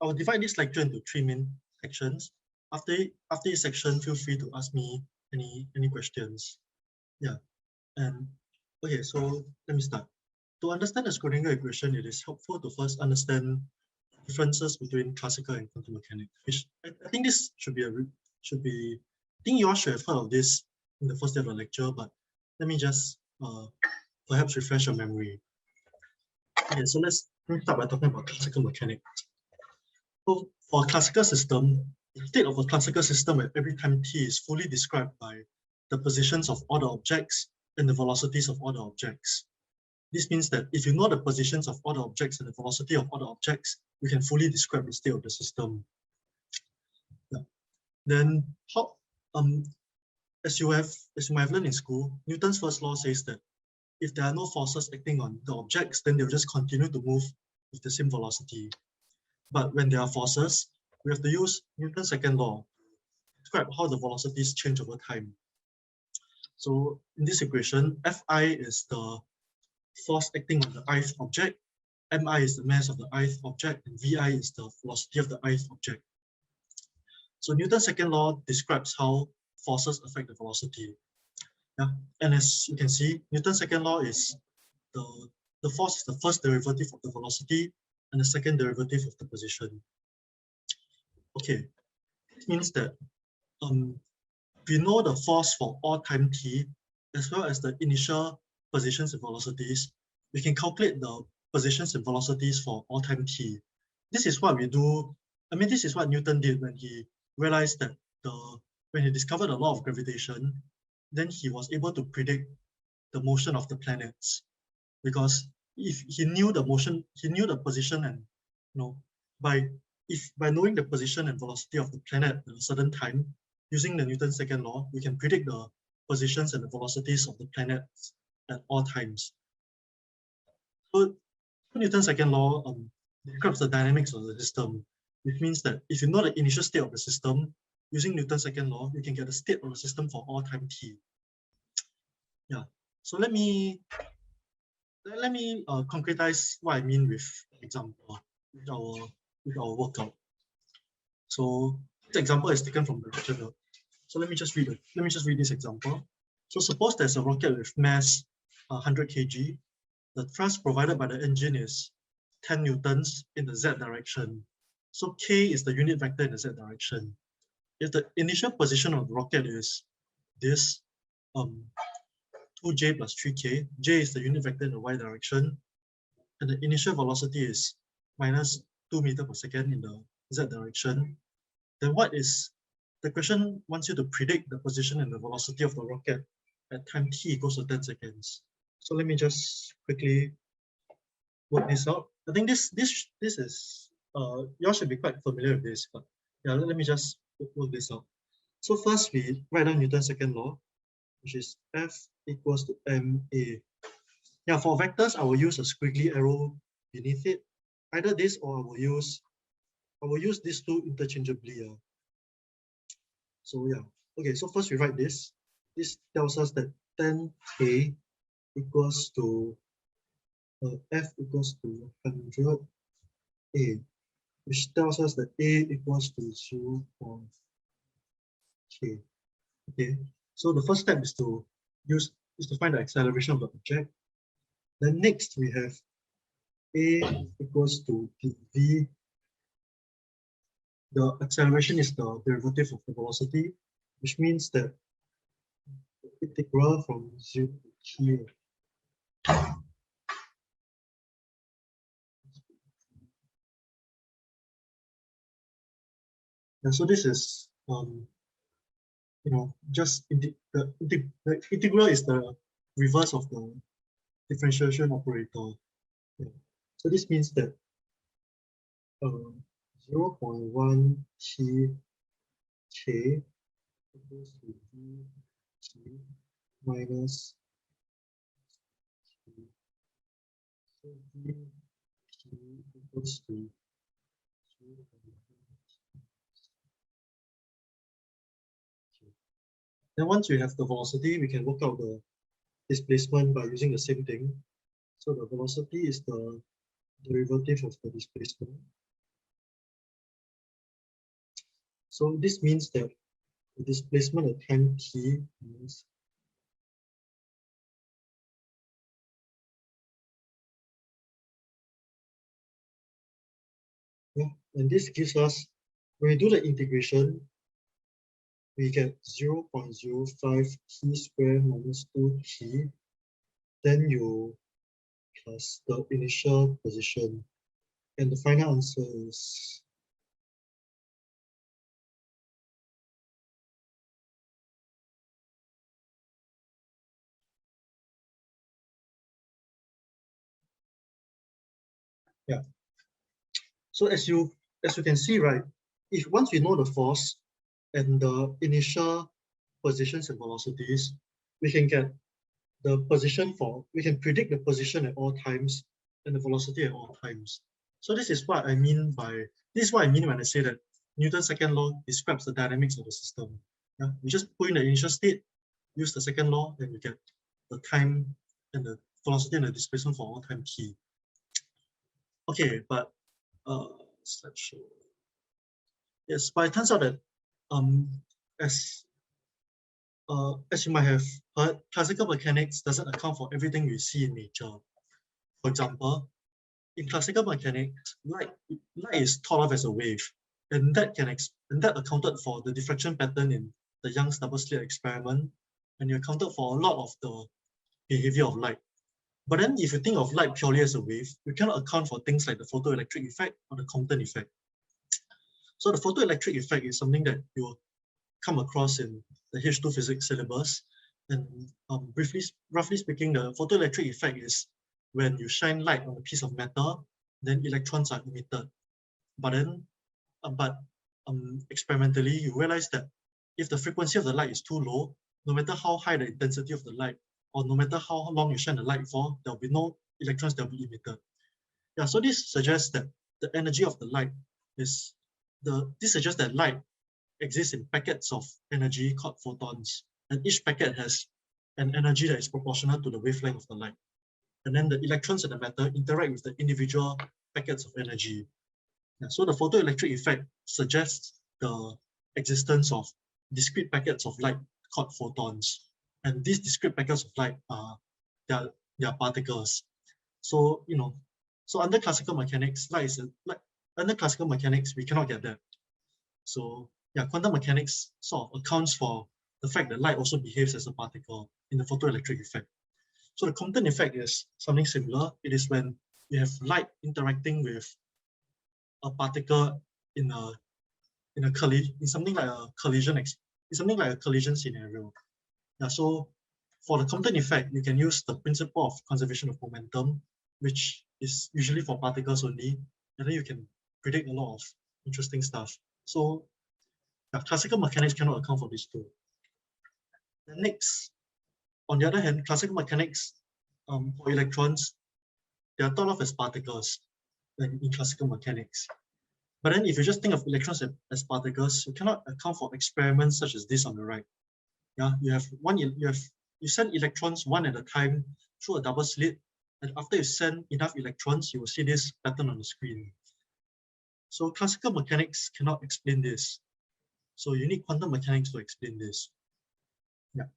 I'll divide this lecture into 3 main sections. After each section, feel free to ask me any questions. Yeah, and okay, so let me start. To understand the Schrödinger equation, it is helpful to first understand differences between classical and quantum mechanics. Which I think this should be I think you all should have heard of this in the first day of the lecture, but let me just perhaps refresh your memory. Okay, so let me start by talking about classical mechanics. So for a classical system, the state of a classical system at every time t is fully described by the positions of all the objects and the velocities of all the objects. This means that if you know the positions of all the objects and the velocity of all the objects, you can fully describe the state of the system. Yeah. Then how as you might have learned in school, Newton's first law says that if there are no forces acting on the objects, then they'll just continue to move with the same velocity. But when there are forces, we have to use Newton's second law to describe how the velocities change over time. So in this equation, Fi is the force acting on the ith object, Mi is the mass of the ith object, and Vi is the velocity of the ith object. So Newton's second law describes how forces affect the velocity. Yeah. And as you can see, Newton's second law is the force is the first derivative of the velocity and the second derivative of the position. Okay, it means that we know the force for all time t, as well as the initial positions and velocities. We can calculate the positions and velocities for all time t. This is what we do. I mean, this is what Newton did when he realized that when he discovered the law of gravitation, then he was able to predict the motion of the planets, because if he knew the motion, he knew the position, and by knowing the position and velocity of the planet at a certain time, using the Newton's second law, we can predict the positions and the velocities of the planets at all times. So Newton's second law describes the dynamics of the system, which means that if you know the initial state of the system, using Newton's second law, you can get the state of the system for all time t. Yeah. So let me concretize what I mean with example with our workout. So this example is taken from the lecture note. So let me just read this example. So suppose there's a rocket with mass 100 kg. The thrust provided by the engine is 10 newtons in the z direction. So k is the unit vector in the z direction. If the initial position of the rocket is this 2j plus 3k, j is the unit vector in the y direction, and the initial velocity is minus 2 meters per second in the z direction, then the question wants you to predict the position and the velocity of the rocket at time t equals to 10 seconds. So let me just quickly work this out. I think this is you all should be quite familiar with this, but yeah, let me just work this out. So first we write down Newton's second law, which is F equals to ma. Yeah, for vectors, I will use a squiggly arrow beneath it. Either this or I will use these two interchangeably. So yeah, okay, so first we write this. This tells us that 10k equals to F equals to 100 A, which tells us that A equals to 0.k. Okay, so the first step is to find the acceleration of the object. Then next we have A equals to dv. The acceleration is the derivative of the velocity, which means that the integral from 0 to t. And so this is just the integral is the reverse of the differentiation operator. Yeah. So this means that 0.1 t k equals to d t minus t. So d t equals to 0.1. Then once we have the velocity, we can work out the displacement by using the same thing. So the velocity is the derivative of the displacement. So this means that the displacement at time t means and this gives us, when we do the integration, we get 0.05 t squared minus 2t. Then you plus the initial position. And the final answer is yeah. So as you can see, right, if once we know the force and the initial positions and velocities, we can get the position we can predict the position at all times and the velocity at all times. So this is what I mean when I say that Newton's second law describes the dynamics of the system. Yeah, we just put in the initial state, use the second law, and we get the time and the velocity and the displacement for all time t. Okay, but slideshow. Yes, but it turns out that as you might have heard, classical mechanics doesn't account for everything we see in nature. For example, in classical mechanics, light is thought of as a wave, and that accounted for the diffraction pattern in the Young's double slit experiment, and it accounted for a lot of the behavior of light. But then if you think of light purely as a wave, you cannot account for things like the photoelectric effect or the Compton effect. So the photoelectric effect is something that you will come across in the H2 physics syllabus. And roughly speaking, the photoelectric effect is when you shine light on a piece of metal, then electrons are emitted. But then, experimentally, you realize that if the frequency of the light is too low, no matter how high the intensity of the light, or no matter how long you shine the light for, there will be no electrons that will be emitted. Yeah, so this suggests that the energy of the light this suggests that light exists in packets of energy called photons, and each packet has an energy that is proportional to the wavelength of the light. And then the electrons in the matter interact with the individual packets of energy. Yeah, so the photoelectric effect suggests the existence of discrete packets of light called photons. And these discrete packets of light are particles. So, so under classical mechanics, under classical mechanics, we cannot get that. So yeah, quantum mechanics sort of accounts for the fact that light also behaves as a particle in the photoelectric effect. So the Compton effect is something similar. It is when you have light interacting with a particle in something like a collision scenario. Yeah, so for the Compton effect, you can use the principle of conservation of momentum, which is usually for particles only, and then you can predict a lot of interesting stuff. So yeah, classical mechanics cannot account for these two. And next, on the other hand, classical mechanics for electrons, they are thought of as particles in classical mechanics. But then if you just think of electrons as particles, you cannot account for experiments such as this on the right. Yeah, you send electrons one at a time through a double slit, and after you send enough electrons, you will see this pattern on the screen. So classical mechanics cannot explain this. So you need quantum mechanics to explain this. Yeah.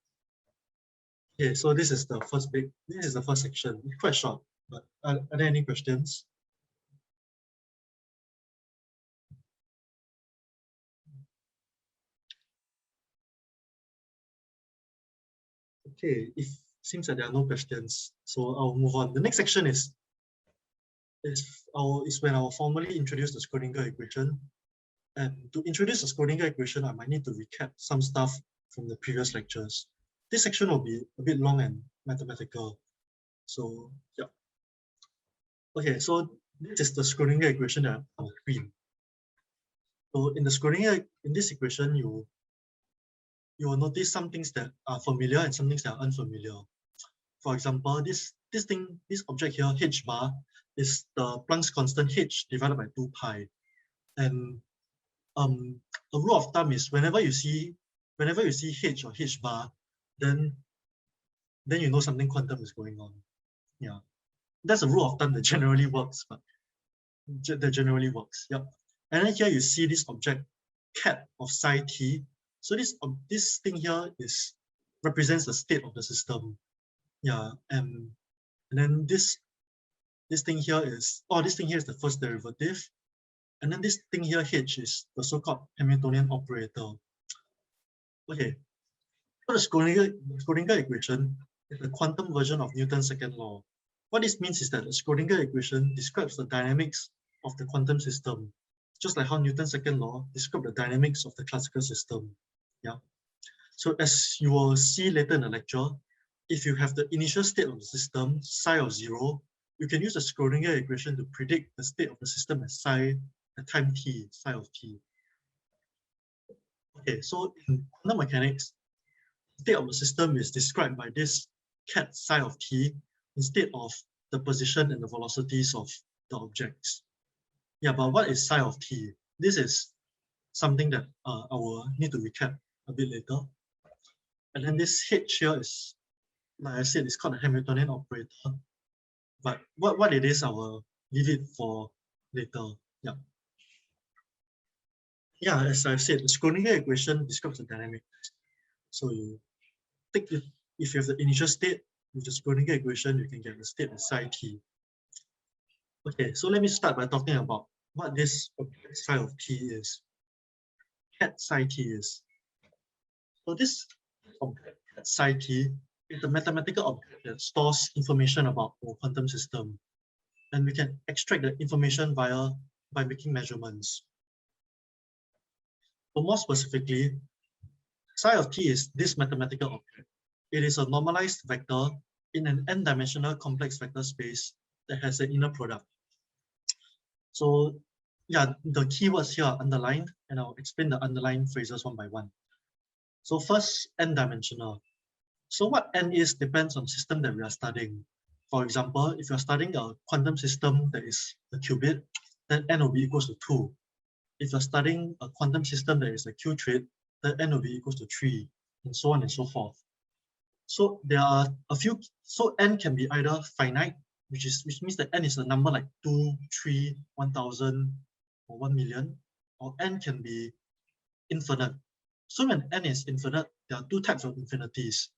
Okay, so this is the first section. It's quite short, but are there any questions? Okay, it seems that there are no questions, so I'll move on. The next section is when I'll formally introduce the Schrödinger equation. And to introduce the Schrödinger equation, I might need to recap some stuff from the previous lectures. This section will be a bit long and mathematical. So yeah. Okay, so this is the Schrödinger equation that on the screen. So in this equation, you will notice some things that are familiar and some things that are unfamiliar. For example, this object here, h bar, is the Planck's constant h divided by 2 pi. And a rule of thumb is whenever you see h or h bar, then you know something quantum is going on. Yeah, that's a rule of thumb that generally works. Yep. And then here you see this object ket of psi t. So this thing here represents the state of the system. Yeah, and then this thing here is the first derivative, and then this thing here h is the so-called Hamiltonian operator. Okay, so the Schrödinger equation is the quantum version of Newton's second law. What this means is that the Schrödinger equation describes the dynamics of the quantum system, just like how Newton's second law describes the dynamics of the classical system. Yeah. So as you will see later in the lecture, if you have the initial state of the system, psi of 0, you can use the Schrödinger equation to predict the state of the system at psi at time t, psi of t. Okay, so in quantum mechanics, the state of the system is described by this ket psi of t instead of the position and the velocities of the objects. Yeah, but what is psi of t? This is something that I will need to recap a bit later. And then this h here is, like I said, it's called a Hamiltonian operator. But what it is, I will leave it for later. Yeah. Yeah, as I've said, the Schrödinger equation describes the dynamics. So you take it, if you have the initial state with the Schrödinger equation, you can get the state of psi t. Okay, so let me start by talking about what this object psi of t is. Ket psi t is. So this object ket psi t is a mathematical object that stores information about our quantum system, and we can extract the information by making measurements. So more specifically, psi of t is this mathematical object. It is a normalized vector in an n-dimensional complex vector space that has an inner product. So yeah, the keywords here are underlined, and I'll explain the underlined phrases one by one. So first, n-dimensional. So what n is depends on the system that we are studying. For example, if you're studying a quantum system that is a qubit, then n will be equals to 2. If you're studying a quantum system that is a qubit, then n will be equals to 3, and so on and so forth. So there are a few, so n can be either finite, which means that n is a number like 2, 3, 1,000, or 1 million, or n can be infinite. So when n is infinite, there are two types of infinities.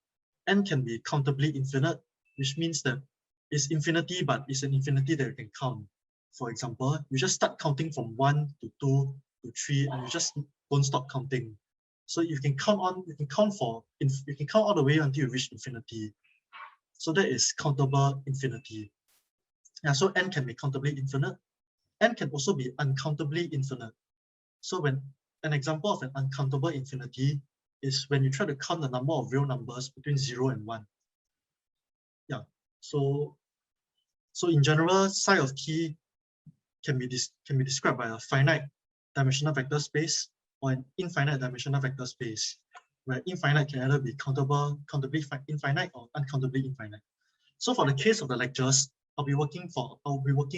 N can be countably infinite, which means that it's infinity, but it's an infinity that you can count. For example, you just start counting from 1 to 2 to 3, and you just don't stop counting. So you can count all the way until you reach infinity. So that is countable infinity. Yeah, so n can be countably infinite. N can also be uncountably infinite. So when an example of an uncountable infinity is when you try to count the number of real numbers between 0 and 1. Yeah, so in general, psi of t can be described by a finite dimensional vector space or an infinite dimensional vector space, where infinite can either be countably infinite or uncountably infinite. So for the case of the lectures, I'll be working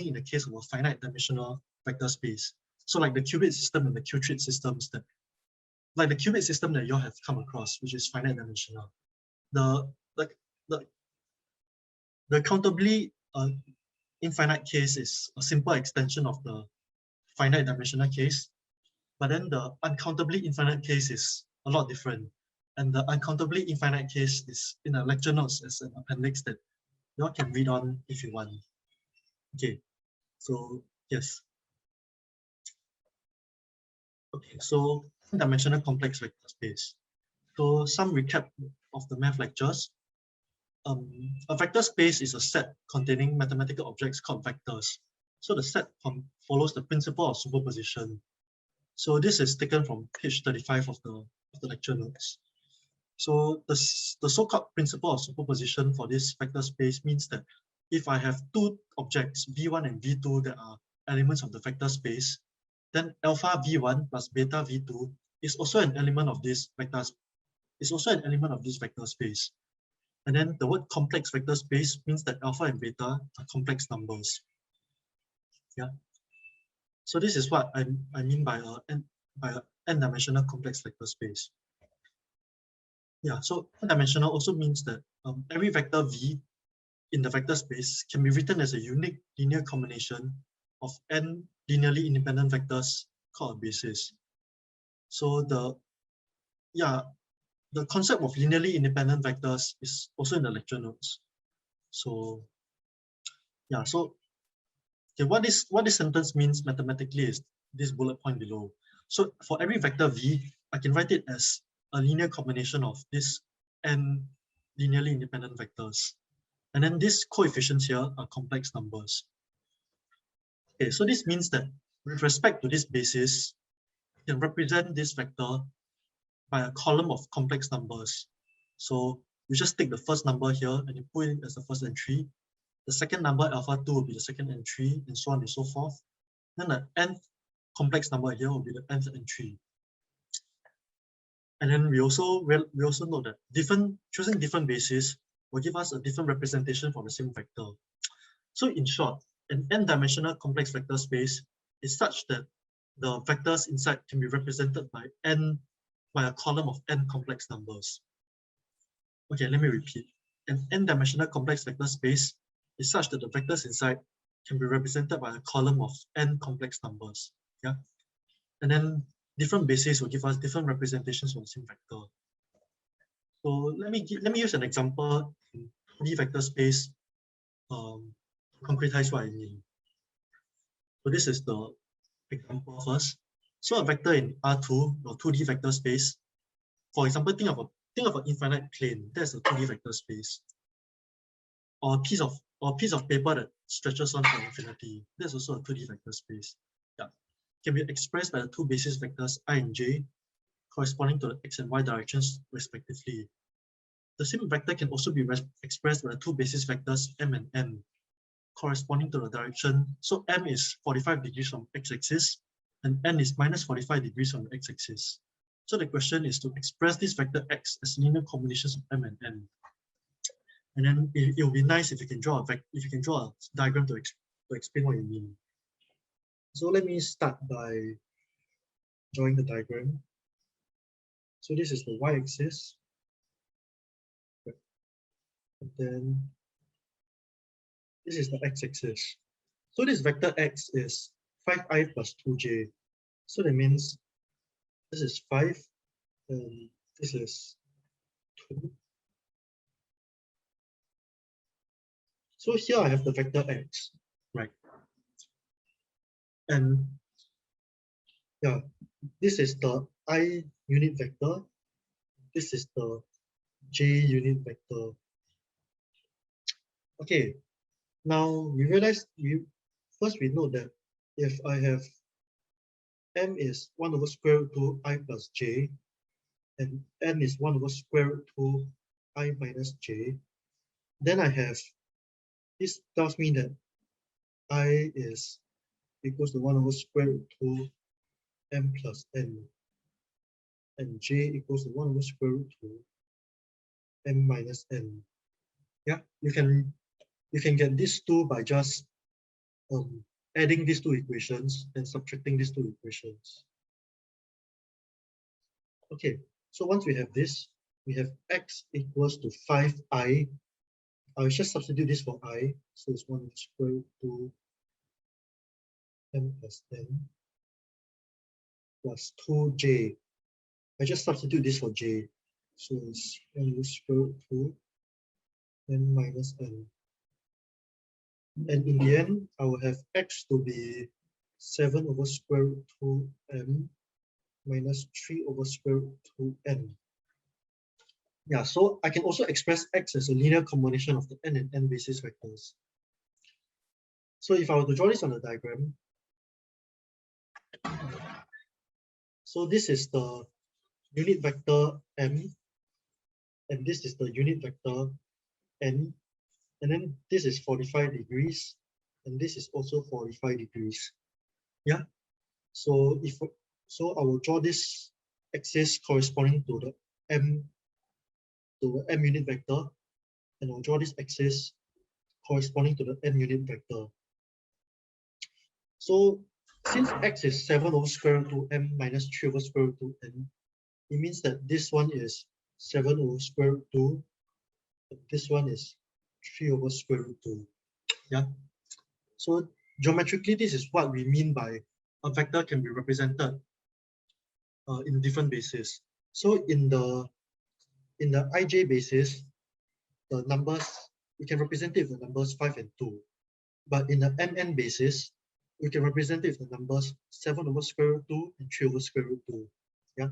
in the case of a finite dimensional vector space. So like the qubit system and the qubit systems like the qubit system that you all have come across, which is finite dimensional. The countably infinite case is a simple extension of the finite dimensional case, but then the uncountably infinite case is a lot different. And the uncountably infinite case is in the lecture notes as an appendix that you all can read on if you want. Okay, so yes. Okay, so dimensional complex vector space. So some recap of the math lectures. A vector space is a set containing mathematical objects called vectors. So the set follows the principle of superposition. So this is taken from page 35 of the lecture notes. So the so-called principle of superposition for this vector space means that if I have two objects, v1 and v2, that are elements of the vector space, then alpha v1 plus beta v2 is also an element of this vector space. And then the word complex vector space means that alpha and beta are complex numbers. Yeah. So this is what I mean by an n-dimensional complex vector space. Yeah, so n-dimensional also means that every vector v in the vector space can be written as a unique linear combination of n linearly independent vectors called a basis. So the concept of linearly independent vectors is also in the lecture notes. So yeah, so okay, what this sentence means mathematically is this bullet point below. So for every vector v, I can write it as a linear combination of this n linearly independent vectors. And then these coefficients here are complex numbers. Okay, so this means that with respect to this basis, you can represent this vector by a column of complex numbers. So you just take the first number here and you put it as the first entry. The second number, alpha 2, will be the second entry, and so on and so forth. Then the nth complex number here will be the nth entry. And then we also know that choosing different bases will give us a different representation for the same vector. So in short, an n-dimensional complex vector space is such that the vectors inside can be represented by a column of n complex numbers. Okay, let me repeat. An n-dimensional complex vector space is such that the vectors inside can be represented by a column of n complex numbers. Yeah, and then different bases will give us different representations for the same vector. So let me use an example in 2D vector space to concretize what I mean. So this is the example first. So a vector in R2 or 2D vector space. For example, think of an infinite plane. That's a 2D vector space. Or a piece of paper that stretches on for infinity. That's also a 2D vector space. Yeah, can be expressed by the two basis vectors I and j, corresponding to the x and y directions respectively. The same vector can also be expressed by the two basis vectors m and n, corresponding to the direction. So m is 45 degrees from x-axis, and n is minus 45 degrees from the x-axis. So the question is to express this vector x as linear combinations of m and n. And then it will be nice if you can draw a diagram to explain what you mean. So let me start by drawing the diagram. So this is the y-axis. And then this is the x-axis. So this vector x is 5i plus 2j. So that means this is 5 and this is 2. So here I have the vector x, right? And yeah, this is the I unit vector. This is the j unit vector. Okay, now we realize first we know that if I have m is 1 over square root 2 I plus j, and n is 1 over square root 2 I minus j, then I have, this tells me that I is equals to 1 over square root 2 m plus n, and j equals to 1 over square root 2 m minus n. Yeah, you can get these two by just adding these two equations and subtracting these two equations. Okay, so once we have this, we have x equals to 5i. I'll just substitute this for I, so it's 1 over square root 2 m plus n plus 2j. I just substitute this for j, so it's 1 over square root 2 m minus n. And in the end, I will have x to be 7 over square root 2 m minus 3 over square root 2 n. Yeah, so I can also express x as a linear combination of the n and n basis vectors. So if I were to draw this on the diagram, so this is the unit vector m, and this is the unit vector n, and then this is 45 degrees, and this is also 45 degrees. Yeah, so I will draw this axis corresponding to the m unit vector, and I'll draw this axis corresponding to the n unit vector. So since x is 7 over square root 2 m minus 3 over square root 2 n, it means that this one is 7 over square root 2, but this one is 3 over square root 2. Yeah. So geometrically, this is what we mean by a vector can be represented in different bases. So in the ij basis, the numbers, we can represent it with the numbers 5 and 2. But in the mn basis, we can represent it with the numbers 7 over square root 2 and 3 over square root 2. Yeah.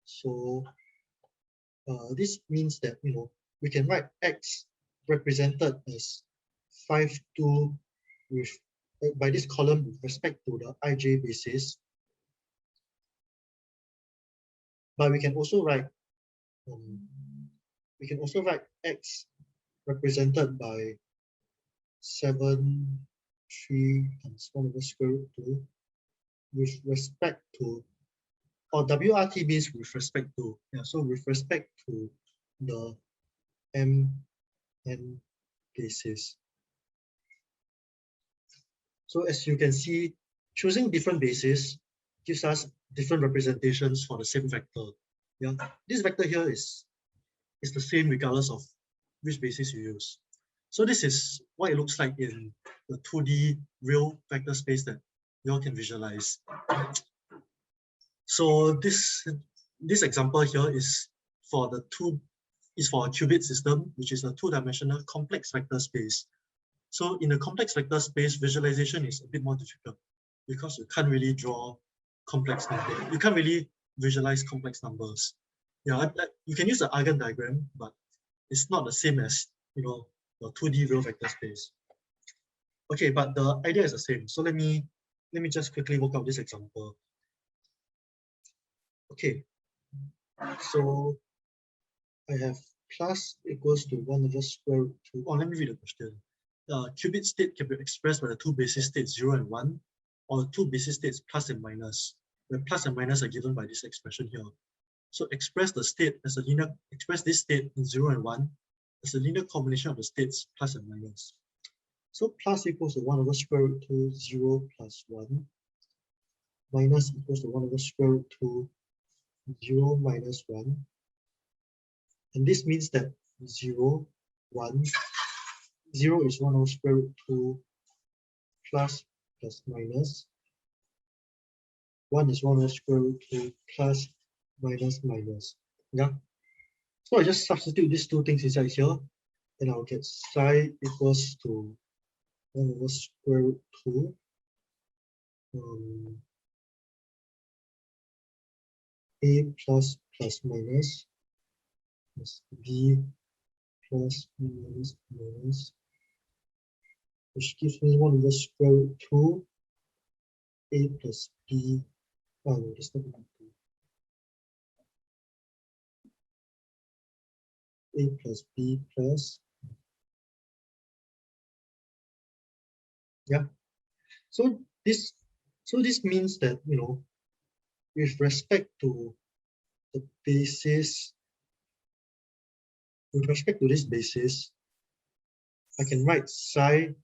So this means that, you know, we can write x represented as 5, 2 with by this column with respect to the ij basis. But we can also write x represented by 7, 3 times 1 over square root 2 with respect to, or WRT means with respect to, yeah, so with respect to the mn basis. So as you can see, choosing different bases gives us different representations for the same vector. Yeah, this vector here is the same regardless of which basis you use. So this is what it looks like in the 2D real vector space that you all can visualize. So this example here is for a qubit system, which is a 2-dimensional complex vector space. So in a complex vector space, visualization is a bit more difficult because you can't really draw complex numbers. You can't really visualize complex numbers. Yeah, you can use the Eigen diagram, but it's not the same as, you know, the 2D real vector space. Okay, but the idea is the same. So let me just quickly work out this example. Okay, so I have plus equals to 1 over square root 2. Oh, let me read the question. Qubit state can be expressed by the two basis states 0 and 1, or two basis states plus and minus, where plus and minus are given by this expression here. So express this state in 0 and 1 as a linear combination of the states plus and minus. So plus equals to 1 over square root 2, 0 plus 1, minus equals to 1 over square root 2, 0 minus 1. And this means that 0, 1, 0 is 1 over square root 2 plus minus. 1 is 1 over square root 2 plus minus. Yeah. So I just substitute these two things inside here, and I'll get psi equals to 1 over square root 2 a plus minus b plus minus, which gives me 1 over square root 2 a plus b. Oh no, that's not enough. A plus b plus, yeah. So this means that, you know, with respect to the basis, with respect to this basis, I can write psi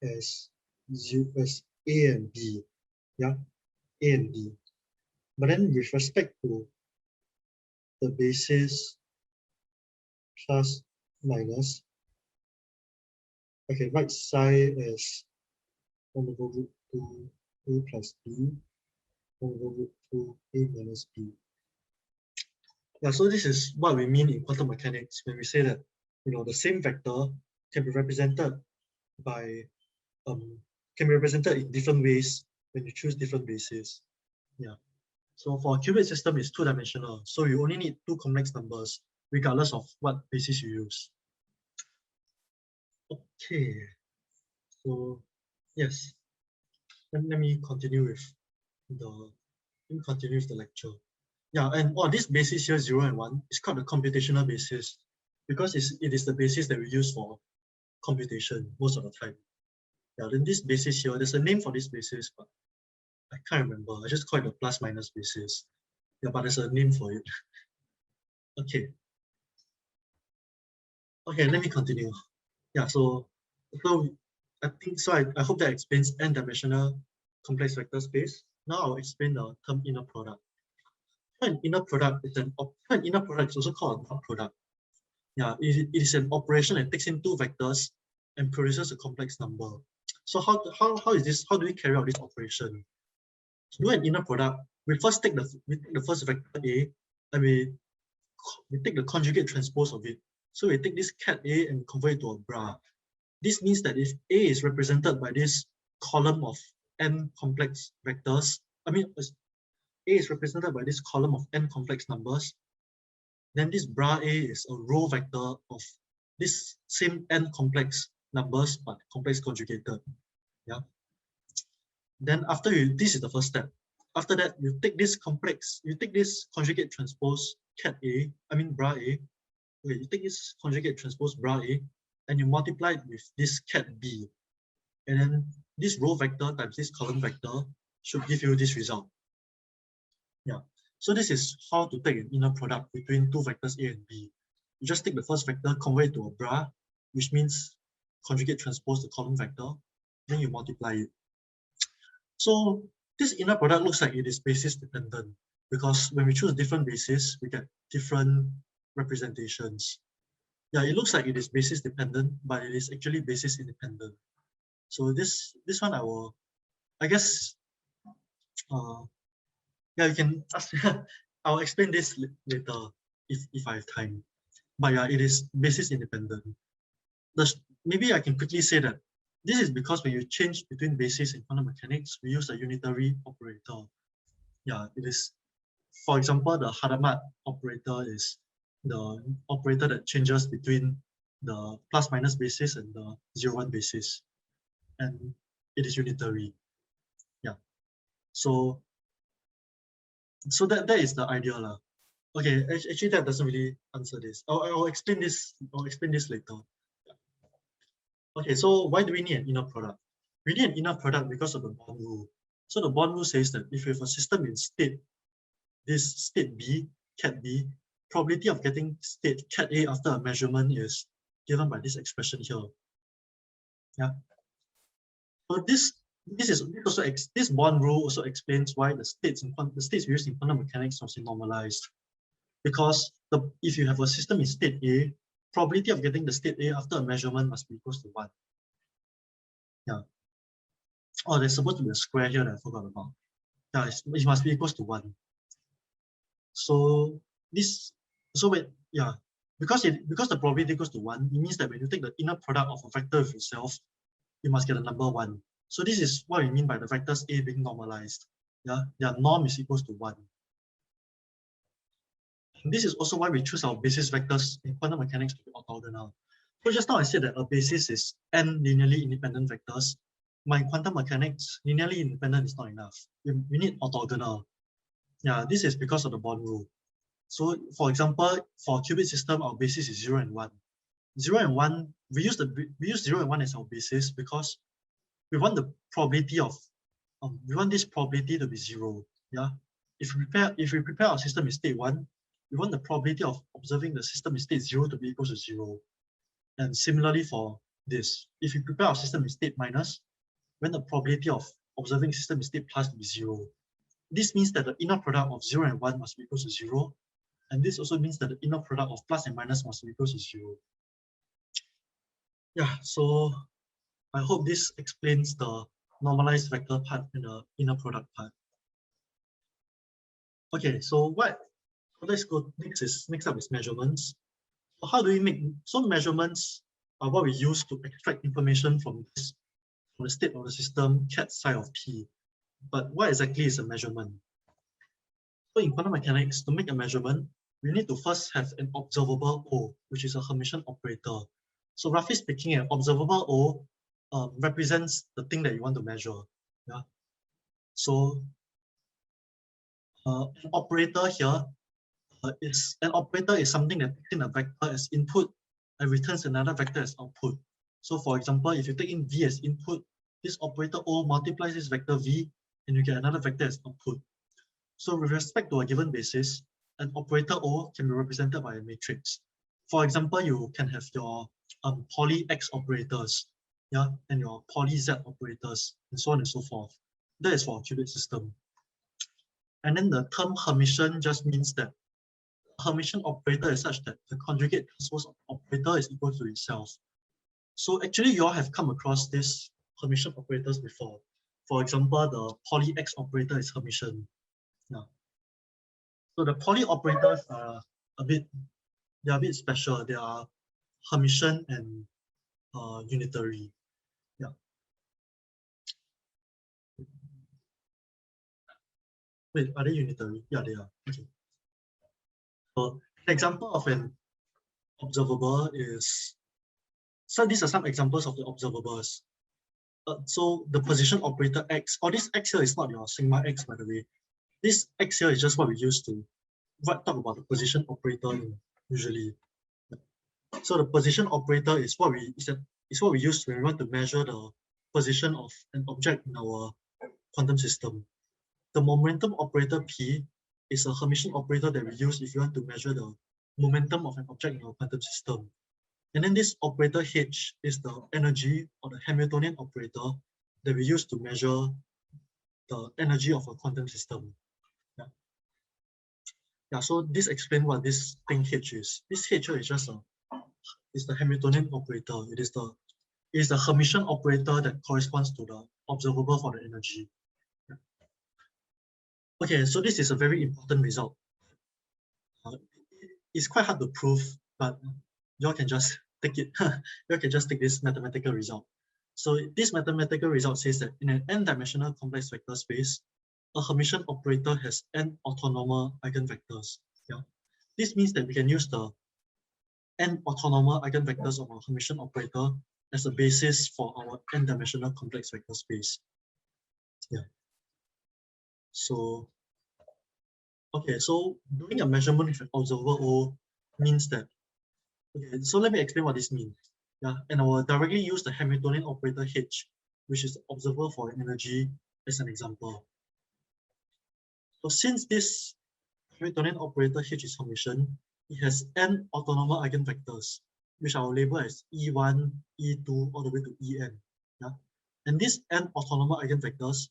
as a and b, yeah, a and b. But then with respect to the basis plus minus, I can write psi as 1 over root 2 a plus b, 1 over root 2 a minus b. Yeah, so this is what we mean in quantum mechanics when we say that, you know, the same vector can be represented by in different ways when you choose different bases. Yeah. So for a qubit system, it's 2-dimensional. So you only need two complex numbers, regardless of what basis you use. Okay. So yes, let me continue with the lecture. Yeah, and this basis here, 0 and 1, is called the computational basis because it is the basis that we use for computation most of the time. Yeah, then this basis here, there's a name for this basis, but I can't remember. I just call it the plus minus basis. Yeah, but there's a name for it. Okay. Okay, let me continue. Yeah, so I think so. I hope that explains n-dimensional complex vector space. Now I'll explain the term inner product. An inner product is also called a dot product. Yeah, it is an operation that takes in two vectors and produces a complex number. So how do we carry out this operation? To do an inner product, we first take the first vector A, and we take the conjugate transpose of it. So we take this cat A and convert it to a bra. This means that if A is represented by this column of n complex vectors, A is represented by this column of n complex numbers, then this bra A is a row vector of this same n complex numbers but complex conjugated. Yeah. Then after this is the first step. After that, you take this conjugate transpose cat A, bra A. Okay, you take this conjugate transpose bra A, and you multiply it with this cat B. And then this row vector times this column vector should give you this result. Yeah. So this is how to take an inner product between two vectors A and B. You just take the first vector, convert it to a bra, which means conjugate transpose the column vector, then you multiply it. So this inner product looks like it is basis dependent, because when we choose different bases, we get different representations. Yeah, it looks like it is basis dependent, but it is actually basis independent. So this one I guess, yeah, you can ask. I'll explain this later if I have time. But yeah, it is basis independent. Maybe I can quickly say that this is because when you change between basis in quantum mechanics, we use a unitary operator. Yeah, it is. For example, the Harmonic operator is the operator that changes between the plus minus basis and the 0, 1 basis. And it is unitary. Yeah. So that is the idea lah. Okay, actually that doesn't really answer this. I'll explain this. I'll explain this later. Yeah. Okay, so why do we need an inner product? We need an inner product because of the Bond rule. So the Bond rule says that if you have a system in state, this state B, cat B, probability of getting state cat A after a measurement is given by this expression here. Yeah. So this Bond rule also explains why the states we use in quantum mechanics must be normalized. Because if you have a system in state A, probability of getting the state A after a measurement must be equal to 1. Yeah. Oh, there's supposed to be a square here that I forgot about. Yeah, it must be equal to 1. So because the probability equals to 1, it means that when you take the inner product of a vector with itself, you must get a number 1. So this is what we mean by the vectors A being normalized. Yeah, their norm is equal to 1. And this is also why we choose our basis vectors in quantum mechanics to be orthogonal. So just now I said that a basis is n linearly independent vectors. My quantum mechanics, linearly independent is not enough. We need orthogonal. Yeah, this is because of the Bond rule. So for example, for a qubit system, our basis is 0 and 1. 0 and 1, we use 0 and 1 as our basis because we want the probability of we want this probability to be 0. Yeah. If we prepare our system in state 1, we want the probability of observing the system in state 0 to be equal to 0. And similarly for this, if we prepare our system in state minus, we want the probability of observing system in state plus to be 0. This means that the inner product of 0 and 1 must be equal to 0. And this also means that the inner product of plus and minus must be equal to 0. Yeah, so I hope this explains the normalized vector part and the inner product part. Okay, so let's go next up is measurements. So how do we make, so measurements are what we use to extract information from the state of the system, cat psi of P. But what exactly is a measurement? So in quantum mechanics, to make a measurement, we need to first have an observable O, which is a Hermitian operator. So roughly speaking, an observable O represents the thing that you want to measure. Yeah. So an operator here is something that takes in a vector as input and returns another vector as output. So for example, if you take in V as input, this operator O multiplies this vector V and you get another vector as output. So with respect to a given basis, an operator O can be represented by a matrix. For example, you can have your poly X operators, yeah, and your poly Z operators, and so on and so forth. That is for a qubit system. And then the term Hermitian just means that Hermitian operator is such that the conjugate transpose operator is equal to itself. So actually, you all have come across this Hermitian operators before. For example, the poly X operator is Hermitian. Yeah. So the Pauli operators are they're a bit special. They are Hermitian and unitary. Yeah. Wait, are they unitary? Yeah, they are. Okay. So an example of an observable is, so these are some examples of the observables. So the position operator x, or this x here is not your sigma x, by the way. This x here is just what we use to talk about the position operator usually. So the position operator is what we use when we want to measure the position of an object in our quantum system. The momentum operator P is a Hermitian operator that we use if you want to measure the momentum of an object in our quantum system. And then this operator H is the energy or the Hamiltonian operator that we use to measure the energy of a quantum system. Yeah, so this explains what this thing H is. This H is just is the Hamiltonian operator. It is the Hermitian operator that corresponds to the observable for the energy. Yeah. Okay, so this is a very important result. It's quite hard to prove, but y'all can just take it. You can just take this mathematical result. So this mathematical result says that in an n-dimensional complex vector space, a Hermitian operator has n orthonormal eigenvectors. Yeah. This means that we can use the n orthonormal eigenvectors of our Hermitian operator as a basis for our n-dimensional complex vector space. Yeah. So, okay, so doing a measurement with an observable O means that, okay, so let me explain what this means. Yeah, and I will directly use the Hamiltonian operator H, which is observable for an energy, as an example. So since this Hamiltonian operator H is Hermitian, it has n orthonormal eigenvectors, which I will label as E1, E2, all the way to En. Yeah? And these n orthonormal eigenvectors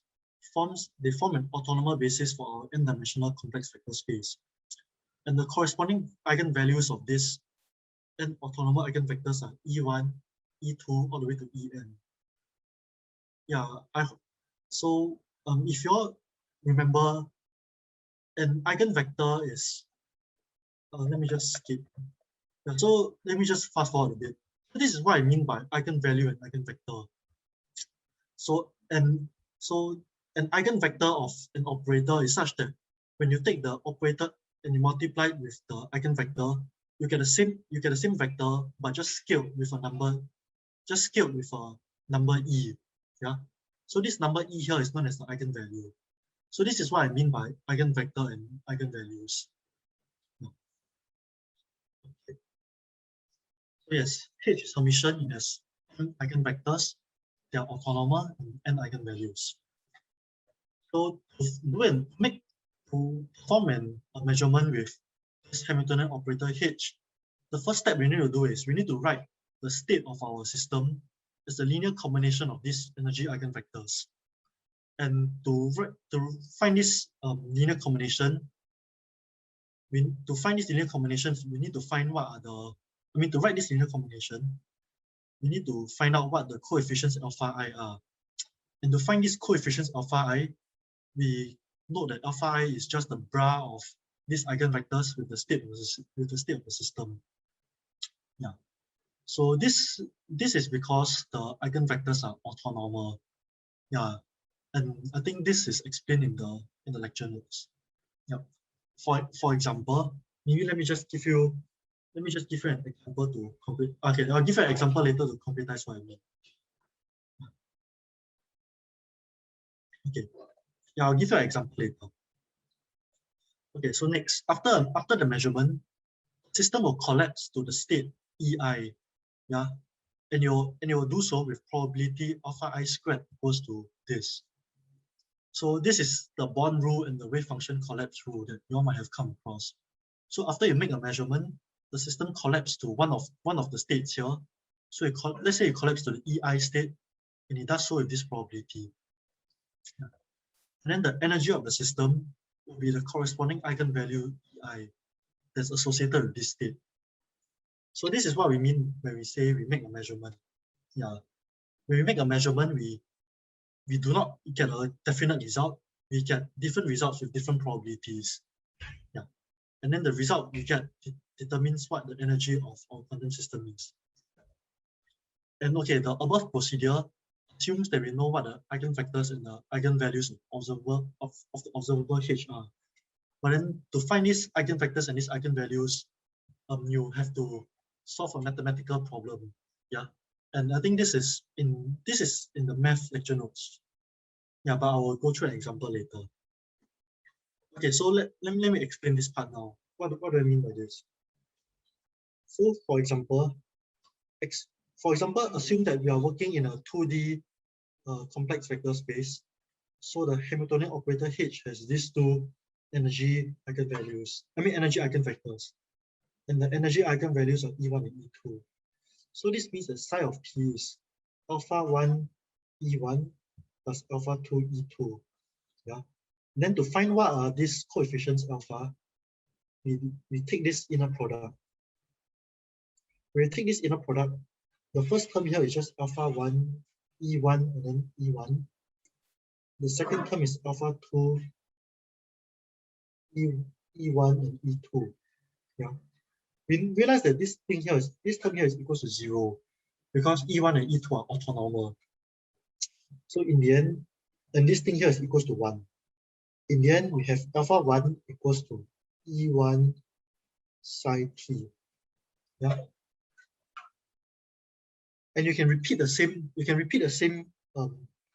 form an orthonormal basis for our n-dimensional complex vector space. And the corresponding eigenvalues of this n orthonormal eigenvectors are E1, E2, all the way to En. Yeah, so if you all remember, an eigenvector is, let me just skip. Yeah, so let me just fast forward a bit. So this is what I mean by eigenvalue and eigenvector. So an eigenvector of an operator is such that when you take the operator and you multiply it with the eigenvector, you get the same vector, but just scaled with a number E. Yeah. So this number E here is known as the eigenvalue. So this is what I mean by eigenvector and eigenvalues. Okay. So yes, H is Hermitian, it has eigenvectors, they are orthonormal and eigenvalues. So to perform a measurement with this Hamiltonian operator H, the first step we need to do is we need to write the state of our system as a linear combination of these energy eigenvectors. And to find this linear combination, we need to find what are the, to write this linear combination, we need to find out what the coefficients alpha I are. And to find these coefficients alpha I, we note that alpha I is just the bra of these eigenvectors with the state of the system. Yeah. So this is because the eigenvectors are orthonormal. Yeah. And I think this is explained in the lecture notes. Yeah. For example, maybe let me just give you an example to complete. Okay, I'll give you an example later to concretize what I mean. Okay. Yeah, I'll give you an example later. Okay, so next, after the measurement, the system will collapse to the state EI. Yeah. And it will do so with probability alpha I squared equals to this. So this is the Born rule and the wave function collapse rule that you all might have come across. So after you make a measurement, the system collapses to one of the states here. So let's say it collapses to the EI state, and it does so with this probability. Yeah. And then the energy of the system will be the corresponding eigenvalue EI that's associated with this state. So this is what we mean when we say we make a measurement. Yeah. When we make a measurement, we do not get a definite result. We get different results with different probabilities. Yeah. and then the result we get determines what the energy of our quantum system is. And okay, the above procedure assumes that we know what the eigenvectors and the eigenvalues of the observable H are. But then to find these eigenvectors and these eigenvalues, you have to solve a mathematical problem. Yeah, and I think this is in the math lecture notes. Yeah, but I will go through an example later. Okay, so let me explain this part now. What do I mean by this? So for example, assume that we are working in a 2D complex vector space. So the Hamiltonian operator H has these two energy eigenvectors, and the energy eigenvalues are E1 and E2. So this means the psi of P is alpha 1 E1 plus alpha 2 E2. Yeah. And then to find what are these coefficients alpha, we take this inner product. When we take this inner product, the first term here is just alpha 1 E1 and then E1. The second term is alpha 2 E1 and E2. Yeah. We realize that this term here is equal to 0 because E1 and E2 are orthonormal. So in the end, and this thing here is equals to 1. In the end, we have alpha 1 equals to E1 psi t. Yeah. And you can repeat the same,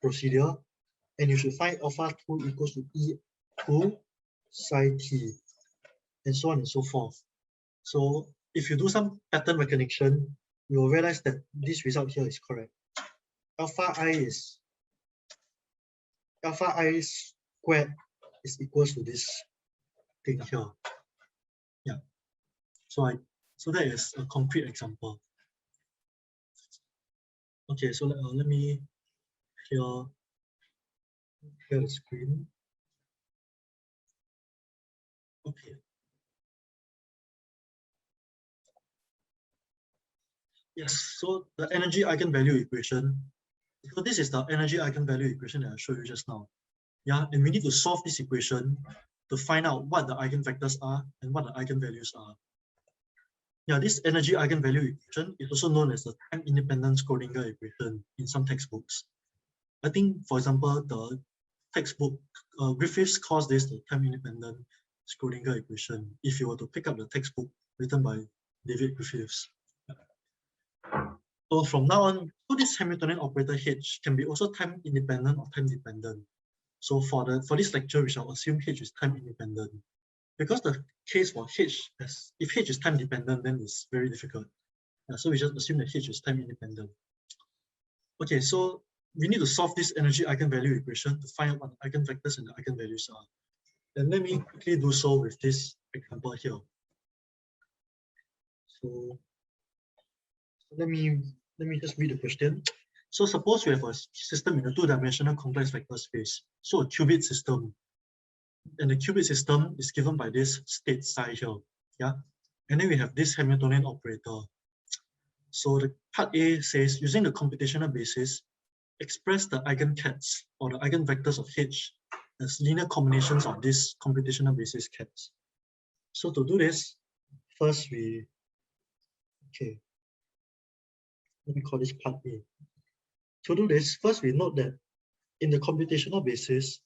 procedure, and you should find alpha 2 equals to E2 psi t, and so on and so forth. So if you do some pattern recognition, you will realize that this result here is correct. Alpha i squared is equals to this thing here. Yeah. So that is a concrete example. Okay, so let me clear the screen. Okay. Yes, so the energy eigenvalue equation. So this is the energy eigenvalue equation that I showed you just now. Yeah, and we need to solve this equation to find out what the eigenvectors are and what the eigenvalues are. Yeah, this energy eigenvalue equation is also known as the time-independent Schrödinger equation in some textbooks. I think, for example, the textbook, Griffiths calls this the time-independent Schrödinger equation, if you were to pick up the textbook written by David Griffiths. So from now on, so this Hamiltonian operator H can be also time-independent or time-dependent. So for this lecture, we shall assume H is time-independent. Because the case for H, if H is time-dependent, then it's very difficult. So we just assume that H is time-independent. Okay, so we need to solve this energy eigenvalue equation to find out what the eigenvectors and the eigenvalues are. And let me quickly do so with this example here. So let me just read the question. So suppose we have a system in a two-dimensional complex vector space, so a qubit system. And the qubit system is given by this state psi here. Yeah. And then we have this Hamiltonian operator. So the part A says, using the computational basis, express the eigencats or the eigenvectors of H as linear combinations of these computational basis cats. So to do this, first let me call this part A. To do this, first we note that in the computational basis,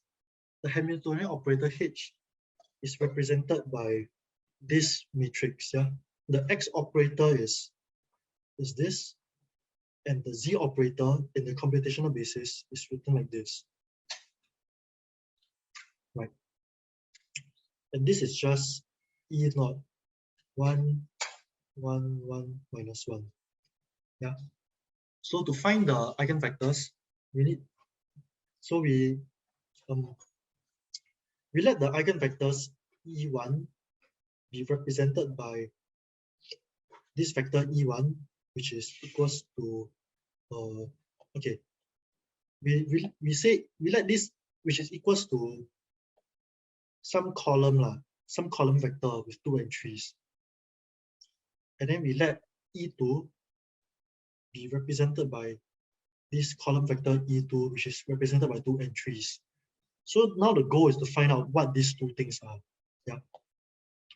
the Hamiltonian operator H is represented by this matrix. Yeah, the X operator is this, and the Z operator in the computational basis is written like this. Right. And this is just E naught 1, 1, 1, minus 1. Yeah. So to find the eigenvectors, we let the eigenvectors E1 be represented by this vector E1, which is equals to we let this, which is equals to some column vector with 2 entries. And then we let E2 be represented by this column vector E2, which is represented by 2 entries. So now the goal is to find out what these two things are. Yeah.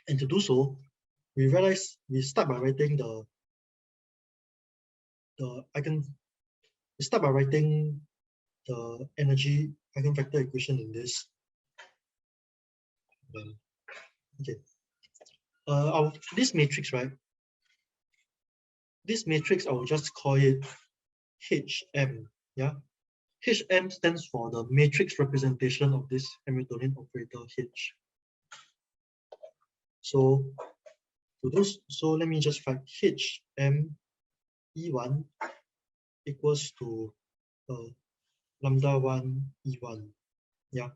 And to do so, we start by writing the energy eigenvector equation in this. Okay. This matrix, right? This matrix, I will just call it HM. Yeah. HM stands for the matrix representation of this Hamiltonian operator H. So let me just write HM E1 equals to lambda 1 E1. Yeah.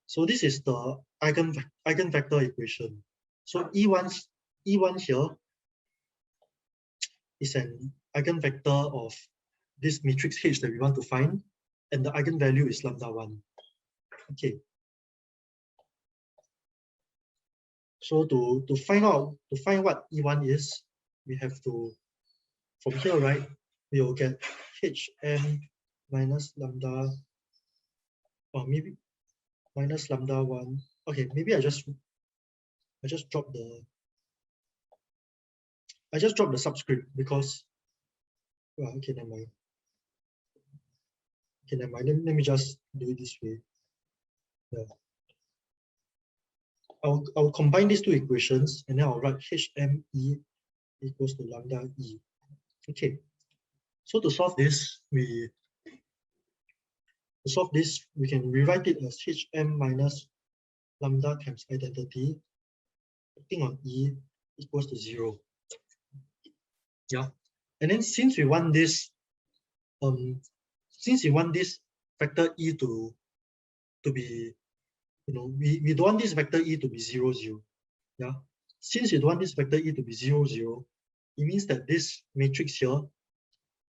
So this is the eigenvector equation. So E1 here is an eigenvector of this matrix H that we want to find, and the eigenvalue is lambda 1. Okay. So to find what E1 is, we have to, from here, right, we will get HM minus lambda, or maybe minus lambda 1. Okay, maybe I just drop the subscript because, well, okay, never mind. Okay, never mind. Let me just do it this way. Yeah. I'll combine these two equations and then I'll write HME equals to lambda E. Okay. So to solve this, we can rewrite it as HM minus lambda times identity, acting on E equals to 0. Yeah. And then since we want this vector E to be, we don't want this vector E to be 0, 0. Yeah. Since you don't want this vector E to be 0, 0, it means that this matrix here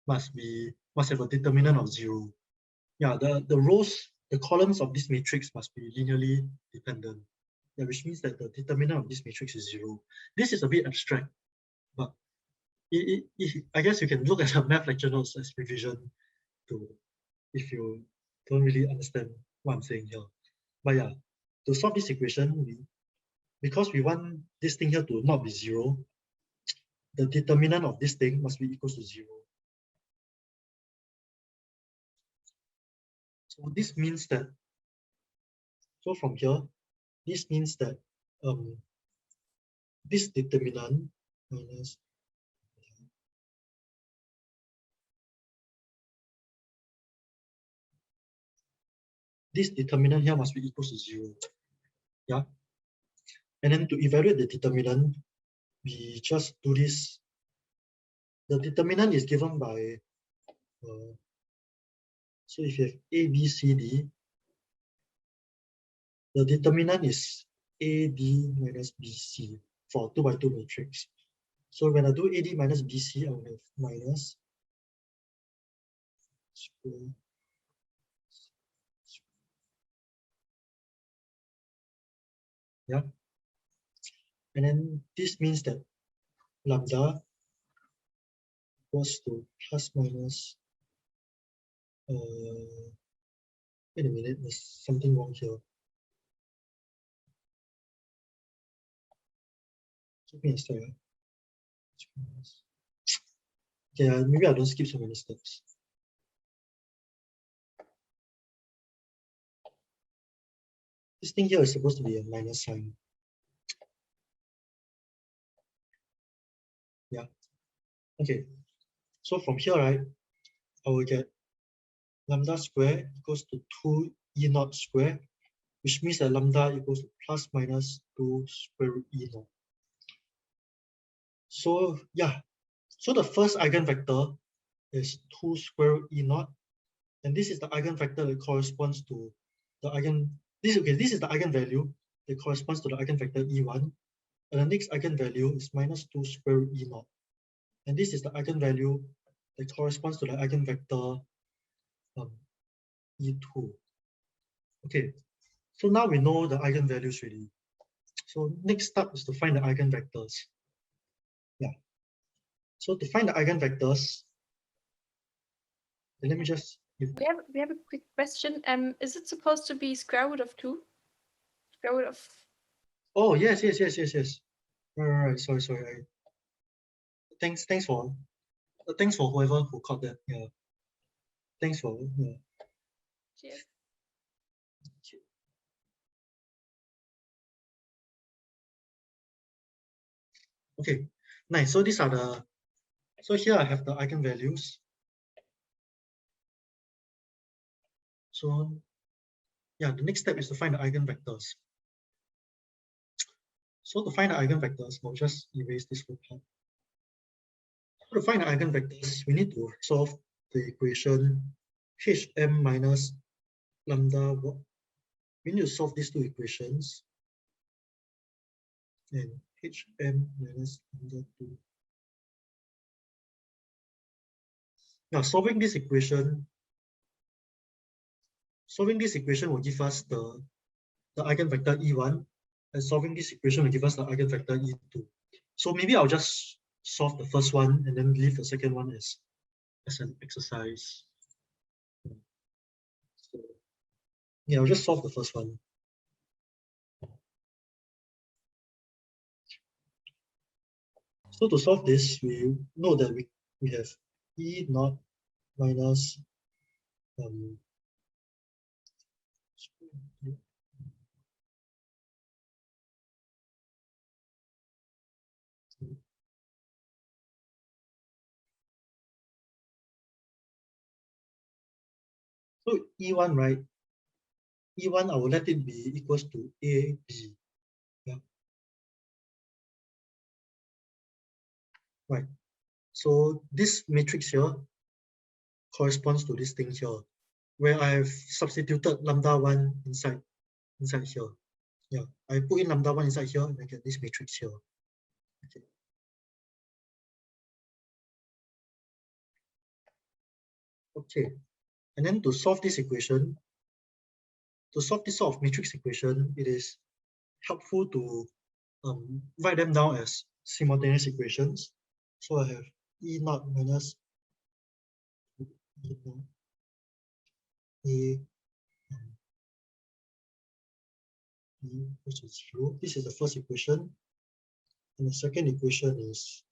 must have a determinant of 0. Yeah, the columns of this matrix must be linearly dependent. Yeah, which means that the determinant of this matrix is 0. This is a bit abstract, but I guess you can look at the math lecture notes as revision if you don't really understand what I'm saying here. But yeah, to solve this equation, because we want this thing here to not be 0, the determinant of this thing must be equal to 0. So this means that, so from here, this means that this determinant minus this determinant here must be equal to 0. Yeah. And then to evaluate the determinant, we just do this. The determinant is given by, so if you have A, B, C, D, the determinant is AD minus BC for 2 by 2 matrix. So when I do AD minus BC, I will have minus square. Yeah. And then this means that lambda equals to plus minus, wait a minute, there's something wrong here. Give me a second. Yeah, maybe I don't skip so many steps. This thing here is supposed to be a minus sign. Yeah. Okay. So from here, right, I will get lambda square equals to 2 E naught square, which means that lambda equals to plus minus 2 square root E naught. So yeah, so the first eigenvector is 2 square root E naught, and this is the eigenvector that corresponds to the this is the eigenvalue that corresponds to the eigenvector E1, and the next eigenvalue is minus 2 square root E naught, and this is the eigenvalue that corresponds to the eigenvector E2. Okay, so now we know the eigenvalues already. So next step is to find the eigenvectors. Yeah. So to find the eigenvectors, let me just. We have a quick question. Is it supposed to be square root of 2? Square root of Oh, yes. Right. Sorry. Thanks for whoever who caught that. Yeah. Thanks for Cheers. Okay. Nice. So these are the. So here I have the eigenvalues. So yeah, the next step is to find the eigenvectors. So to find the eigenvectors, I'll just erase this whole part. So to find the eigenvectors, we need to solve the equation hm minus lambda. We need to solve these two equations. And hm minus lambda 2. Now solving this equation will give us the eigenvector E1, and solving this equation will give us the eigenvector E2. So maybe I'll just solve the first one and then leave the second one as an exercise. So, yeah, I'll just solve the first one. So to solve this, we know that we have E naught minus so E1, right? E1, I will let it be equals to AB. Yeah. Right. So this matrix here corresponds to this thing here, where I've substituted lambda 1 inside here. Yeah, I put in lambda 1 inside here and I get this matrix here. Okay. Okay. And then to solve this equation, to solve this sort of matrix equation, it is helpful to write them down as simultaneous equations. So I have E naught minus E naught A B equals to 0. This is the first equation. And the second equation is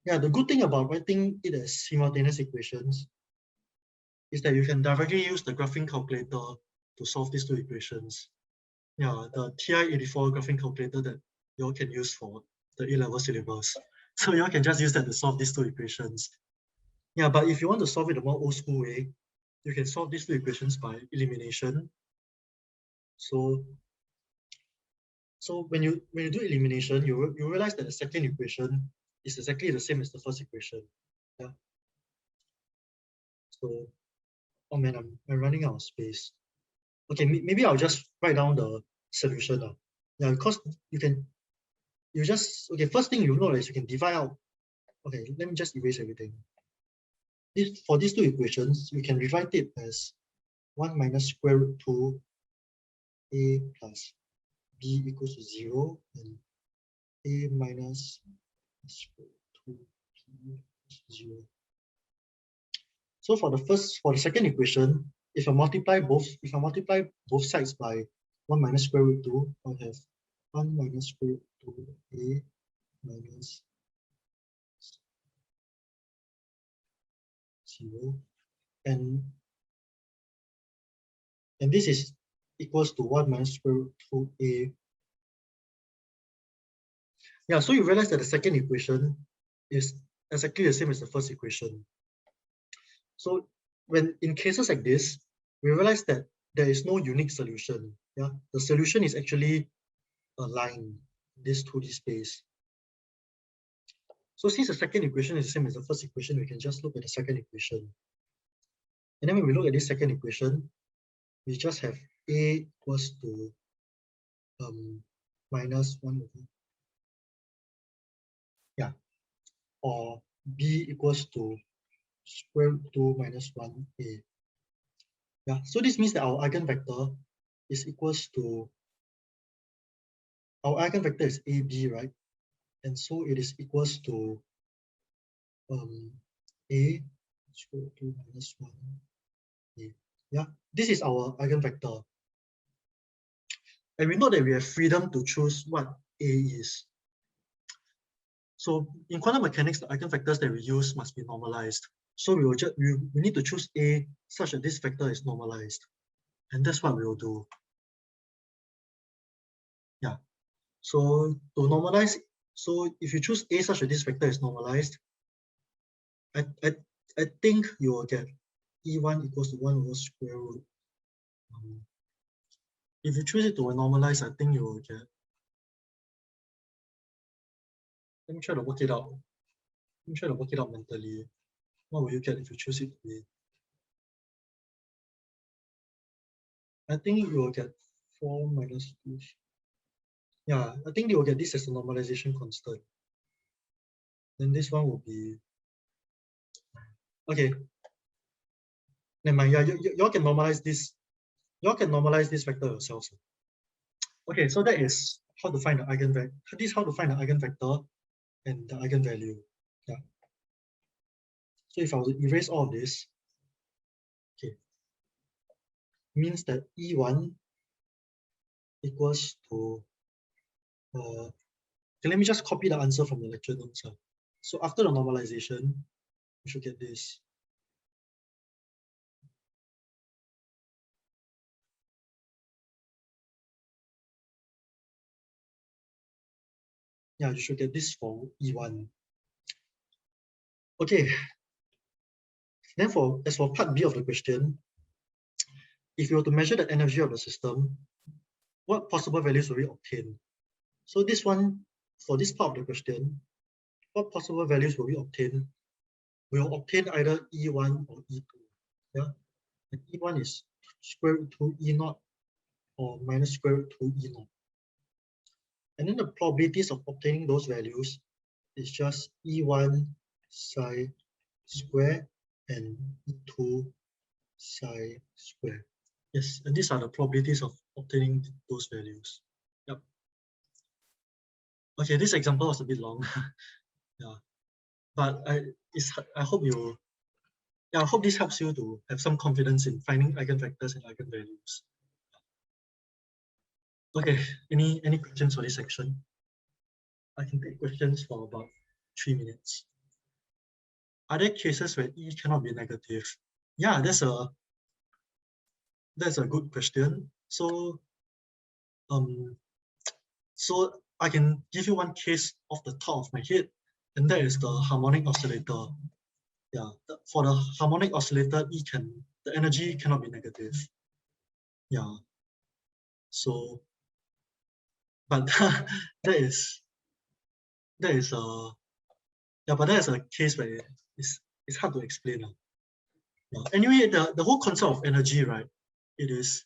yeah, the good thing about writing it as simultaneous equations is that you can directly use the graphing calculator to solve these two equations. Yeah, the TI-84 graphing calculator that you all can use for the A-level syllabus. So you all can just use that to solve these two equations. Yeah, but if you want to solve it the more old school way, you can solve these two equations by elimination. So when you do elimination, you realize that the second equation is exactly the same as the first equation. Yeah. So, oh man, I'm running out of space. Okay, maybe I'll just write down the solution now. Yeah, because first thing you know is you can divide out. Okay, let me just erase everything. For these two equations, we can rewrite it as 1 minus square root 2 a plus b equals to 0 and a minus square root 2 b equals to 0. So for the second equation, if I multiply both sides by 1 minus square root 2, I'll have 1 minus square root 2 a minus 0, and this is equals to 1 minus square root 2a. Yeah, so you realize that the second equation is exactly the same as the first equation. So when in cases like this, we realize that there is no unique solution. Yeah, the solution is actually a line in this 2D space. So since the second equation is the same as the first equation, we can just look at the second equation. And then when we look at this second equation, we just have a equals to minus 1 over, yeah, or b equals to square root 2 minus 1a. Yeah, so this means that our eigenvector is equals to, our eigenvector is AB, right? And so it is equals to A square root 2 minus 1 A. Yeah, this is our eigenvector. And we know that we have freedom to choose what A is. So in quantum mechanics, the eigenvectors that we use must be normalized. So we need to choose A such that this vector is normalized. And that's what we will do. Yeah. So to normalize, so if you choose A such that this vector is normalized, I think you will get E1 equals to 1 over square root. If you choose it to normalize, I think you will get, let me try to work it out. Let me try to work it out mentally. What will you get if you choose it to be? I think you will get 4 minus 2. Yeah, I think you will get this as a normalization constant. Then this one will be, okay. Never mind, yeah, you all can normalize this. You all can normalize this vector yourselves. Okay, so that is how to find the eigenvector. This is how to find the eigenvector and the eigenvalue. Yeah. So if I was to erase all of this, okay, means that E1 equals to, okay, let me just copy the answer from the lecture notes. So after the normalization, we should get this. Yeah, you should get this for E1. Okay. Then as for part B of the question, if you were to measure the energy of the system, what possible values will we obtain? So this one, for this part of the question, what possible values will we obtain? We'll obtain either E1 or E2. Yeah, and E1 is square root 2 E0 or minus square root 2 E0. And then the probabilities of obtaining those values is just E1 psi square and E2 psi square. Yes, and these are the probabilities of obtaining those values. Yep. Okay, this example was a bit long. Yeah, but I hope I hope this helps you to have some confidence in finding eigenvectors and eigenvalues. Okay, any questions for this section? I can take questions for about 3 minutes. Are there cases where E cannot be negative? Yeah, that's a good question. So so I can give you one case off the top of my head, and that is the harmonic oscillator. Yeah, for the harmonic oscillator, the energy cannot be negative. Yeah. So, but that is yeah, but that is a case where it's hard to explain. Yeah. Anyway, the whole concept of energy, right? It is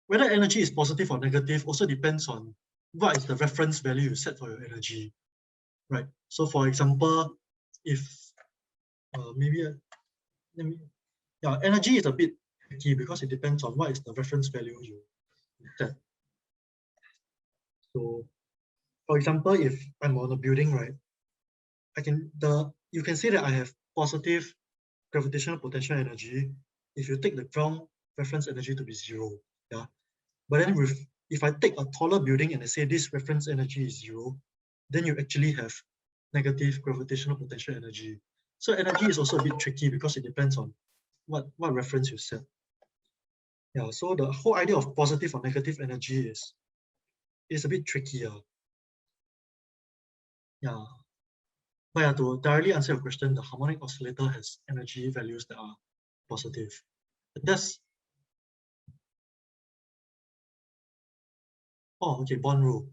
whether energy is positive or negative also depends on what is the reference value you set for your energy, right? So, for example, if yeah, energy is a bit tricky because it depends on what is the reference value you set. So, for example, if I'm on a building, right, you can say that I have positive gravitational potential energy if you take the ground reference energy to be 0. Yeah. But then if I take a taller building and I say this reference energy is 0, then you actually have negative gravitational potential energy. So energy is also a bit tricky because it depends on what reference you set. Yeah, so the whole idea of positive or negative energy is a bit trickier. Yeah. But yeah, to directly answer your question, the harmonic oscillator has energy values that are positive. And that's okay, Born rule.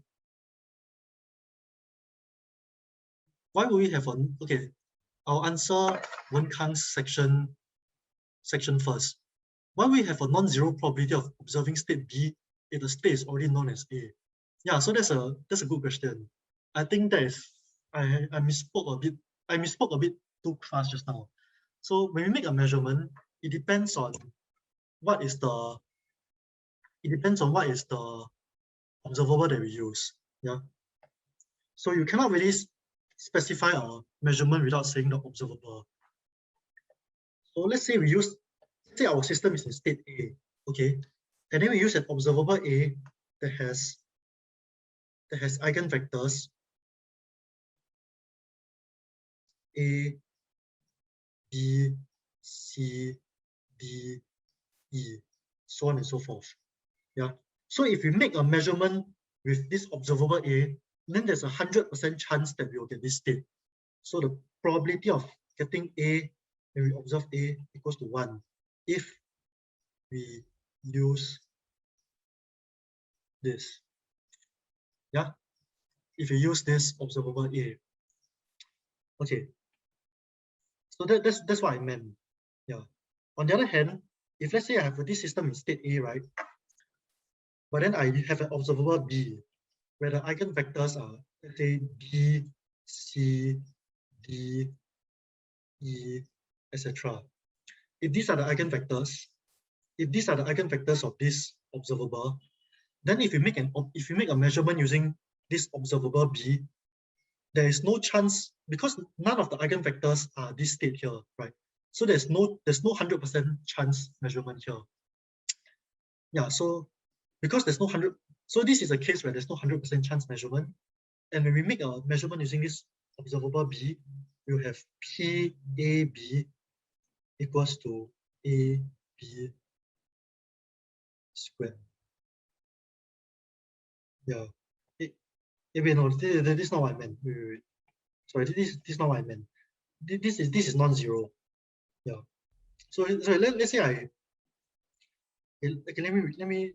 Why would we have okay, I'll answer Wen-Kang's section first. Why we have a non-zero probability of observing state B if the state is already known as A? Yeah, so that's a good question. I think that is I misspoke a bit too fast just now. So when we make a measurement, it depends on what is the observable that we use. Yeah. So you cannot really specify a measurement without saying the observable. So let's say our system is in state A, okay? And then we use an observable A that has eigenvectors A, B, C, D, E, so on and so forth. Yeah. So if we make a measurement with this observable A, then there's a 100% chance that we will get this state. So the probability of getting A when we observe A equals to 1 if we use this. Yeah. If you use this observable A. Okay. So that's what I meant. Yeah. On the other hand, if let's say I have this system in state A, right? But then I have an observable B, where the eigenvectors are, let's say, B, C, D, E, etc. If these are the eigenvectors of this observable, then if you make a measurement using this observable B, there is no chance, because none of the eigenvectors are this state here, right? So there's no 100% chance measurement here. Yeah, so because there's no 100, so this is a case where there's no 100% chance measurement. And when we make a measurement using this observable B, we'll have PAB equals to AB squared. Yeah. Wait, no, this is not what I meant. Wait. Sorry, this is not what I meant. This is non-zero. Yeah. So let's say okay, let me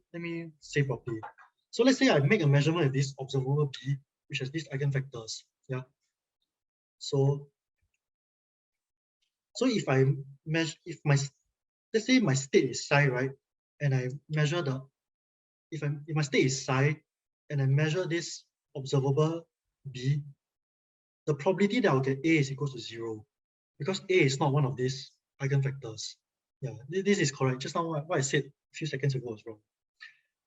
say properly. So let's say I make a measurement of this observable B, which has these eigenvectors. Yeah. So if I measure, let's say my state is psi, right? And I measure if my state is psi and I measure this observable B, the probability that I'll get A is equal to 0, because A is not one of these eigenvectors. Yeah, this is correct. Just now what I said a few seconds ago was wrong.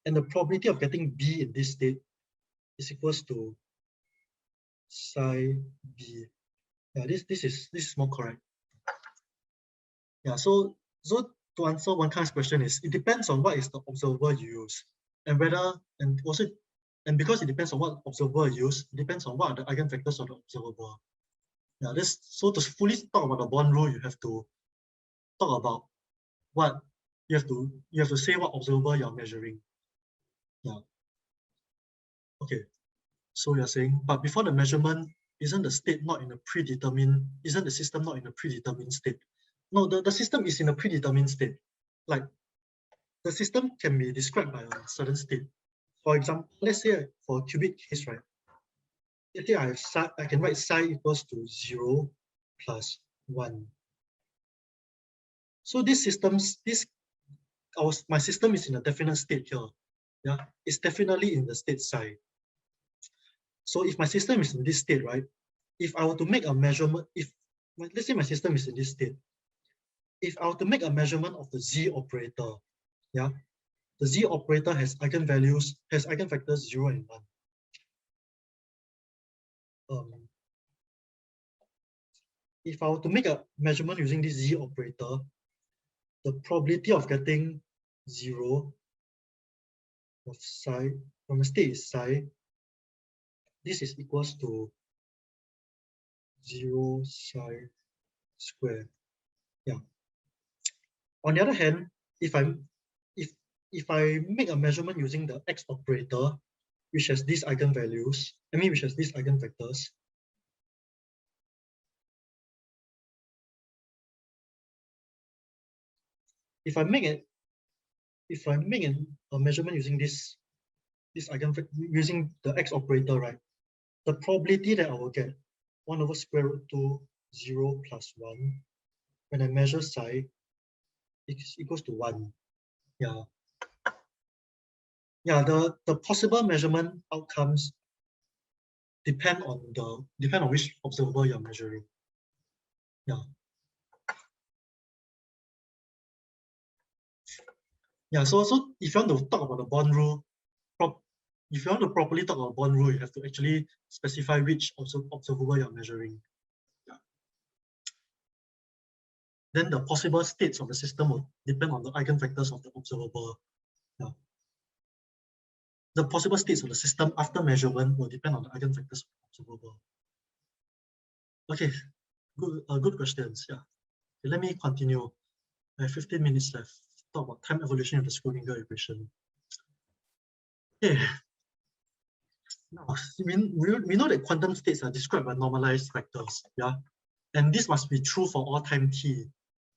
And the probability of getting B in this state is equals to psi B. Yeah, this is more correct. Yeah, so to answer one kind of question is, it depends on what is the observable you use, and because it depends on what observable you use, it depends on what are the eigenvectors of the observable. Yeah, so to fully talk about the bond rule, you have to talk about what you have to say what observable you're measuring. Yeah. Okay. So you're saying, but before the measurement, isn't the system not in a predetermined state? No, the system is in a predetermined state. Like, the system can be described by a certain state. For example, let's say for a cubic case, right? Let's say I can write psi equals to 0 plus 1. So my system is in a definite state here. Yeah, it's definitely in the state psi. So if my system is in this state, right? If I were to make a measurement, let's say my system is in this state, if I were to make a measurement of the Z operator, yeah, the Z operator has eigenvectors 0 and 1. If I were to make a measurement using this Z operator, the probability of getting 0 of psi from the state is psi. This is equals to 0 psi squared. Yeah. On the other hand, if I make a measurement using the X operator, which has these eigenvalues, which has these eigenvectors, if I make a measurement using this eigenvector using the X operator, right? The probability that I will get 1 over square root 2 0 plus 1 when I measure psi is equals to 1. Yeah. Yeah, the possible measurement outcomes depend on which observable you're measuring. Yeah. Yeah, so if you want to talk about the bond rule, if you want to properly talk about bond rule, you have to actually specify which observable you're measuring. Yeah. then the possible states of the system will depend on the eigenvectors of the observable. Yeah. The possible states of the system after measurement will depend on the eigenvectors of the observable. Okay, good questions. Yeah. Okay, let me continue. I have 15 minutes left. Talk about time evolution of the Schrödinger equation. Okay. Now, we know that quantum states are described by normalized vectors. Yeah. And this must be true for all time t.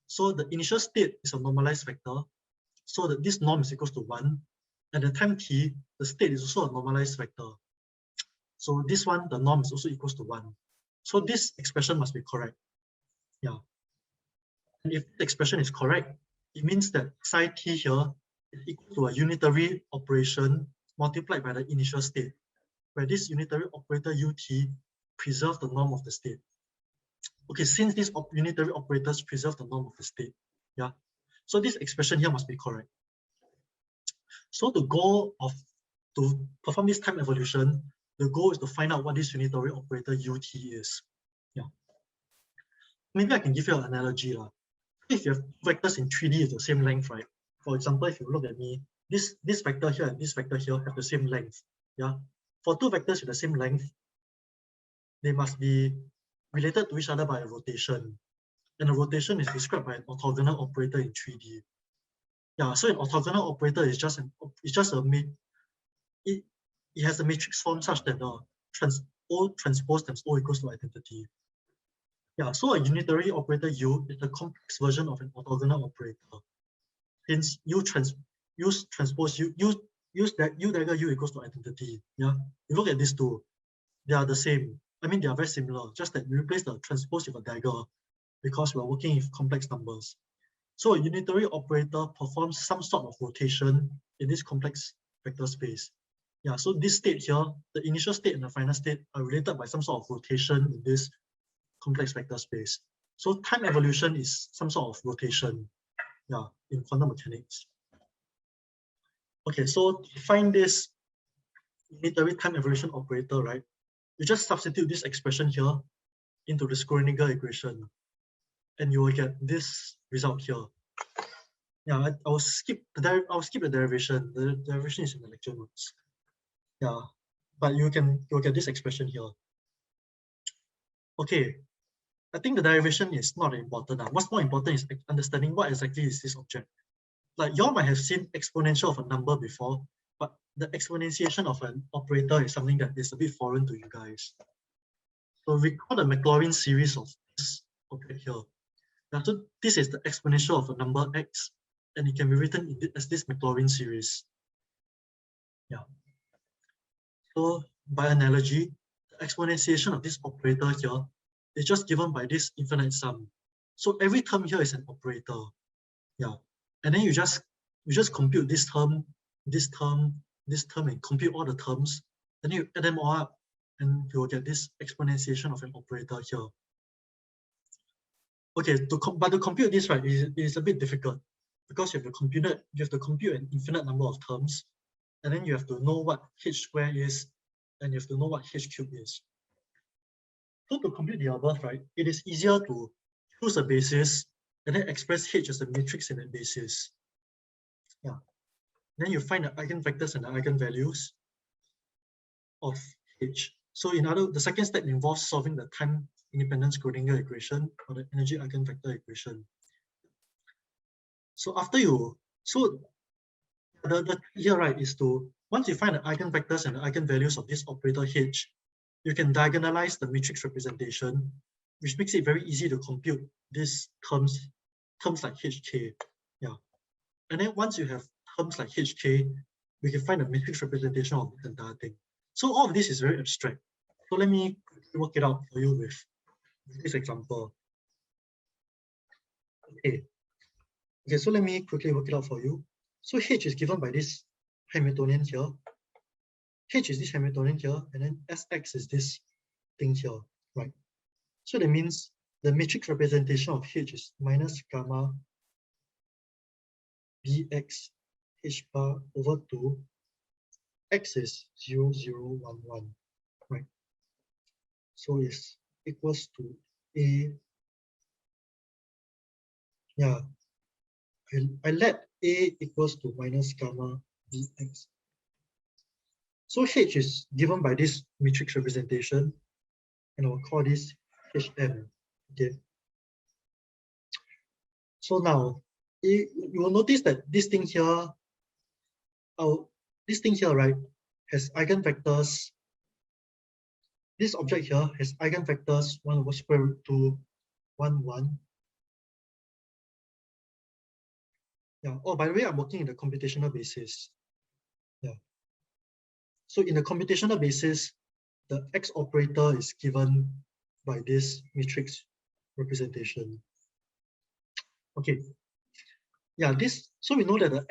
So the initial state is a normalized vector, so that this norm is equals to 1. And at time t, the state is also a normalized vector. So this one, the norm is also equals to 1. So this expression must be correct. Yeah. And if the expression is correct, it means that psi t here is equal to a unitary operation multiplied by the initial state, where this unitary operator ut preserves the norm of the state. Okay, since these unitary operators preserve the norm of the state, yeah. So this expression here must be correct. So the goal of to perform this time evolution, the goal is to find out what this unitary operator ut is. Yeah. Maybe I can give you an analogy. If you have vectors in 3D of the same length, right? For example, if you look at me, this vector here and this vector here have the same length. Yeah. For two vectors with the same length, they must be related to each other by a rotation. And a rotation is described by an orthogonal operator in 3D. Yeah, so an orthogonal operator is just it has a matrix form such that O transpose times O equals to identity. Yeah, so a unitary operator U is the complex version of an orthogonal operator. Hence, use transpose use that U dagger U equals to identity. Yeah, you look at these two, they are the same. I mean, they are very similar, just that we replace the transpose with a dagger because we are working with complex numbers. So a unitary operator performs some sort of rotation in this complex vector space. Yeah, so this state here, the initial state and the final state are related by some sort of rotation in this complex vector space. So time evolution is some sort of rotation, yeah, in quantum mechanics. Okay, so to find this unitary time evolution operator, right, you just substitute this expression here into the Schrödinger equation, and you will get this result here. Yeah, I'll skip the derivation. The derivation is in the lecture notes. Yeah, but you'll get this expression here. Okay, I think the derivation is not important. What's more important is understanding what exactly is this object. Like y'all might have seen exponential of a number before, but the exponentiation of an operator is something that is a bit foreign to you guys. So recall the Maclaurin series of this object here. Now, so this is the exponential of a number x, and it can be written as this Maclaurin series. Yeah. So by analogy, the exponentiation of this operator here is just given by this infinite sum. So every term here is an operator. Yeah. And then you just compute this term, this term, this term, and compute all the terms. Then you add them all up, and you will get this exponentiation of an operator here. Okay, but to compute this, right, is a bit difficult because you have to compute an infinite number of terms, and then you have to know what h square is, and you have to know what h cube is. So to compute the above, right, it is easier to choose a basis and then express h as a matrix in that basis. Yeah. Then you find the eigenvectors and the eigenvalues of h. So the second step involves solving the time-independent Schrödinger equation or the energy eigenvector equation. So the here, right, is to, once you find the eigenvectors and the eigenvalues of this operator h, you can diagonalize the matrix representation, which makes it very easy to compute these terms like hk. Yeah. And then once you have terms like hk, we can find a matrix representation of the entire thing. So all of this is very abstract. So let me work it out for you with this example. Okay, so let me quickly work it out for you. So h is given by this Hamiltonian here. H is this Hamiltonian here, and then Sx is this thing here, right? So that means the matrix representation of h is minus gamma bx h bar over 2. X is 0, 0, 1, 1, right? So it's equals to A yeah, I let A equals to minus gamma Vx. So H is given by this matrix representation, and I'll call this Hm. Okay. So now you will notice that this thing here, right, has eigenvectors. This object here has eigenvectors 1 over square root 2, 1, 1. Yeah. Oh, by the way, I'm working in the computational basis. Yeah. So in the computational basis, the X operator is given by this matrix representation. Okay. Yeah, so we know that the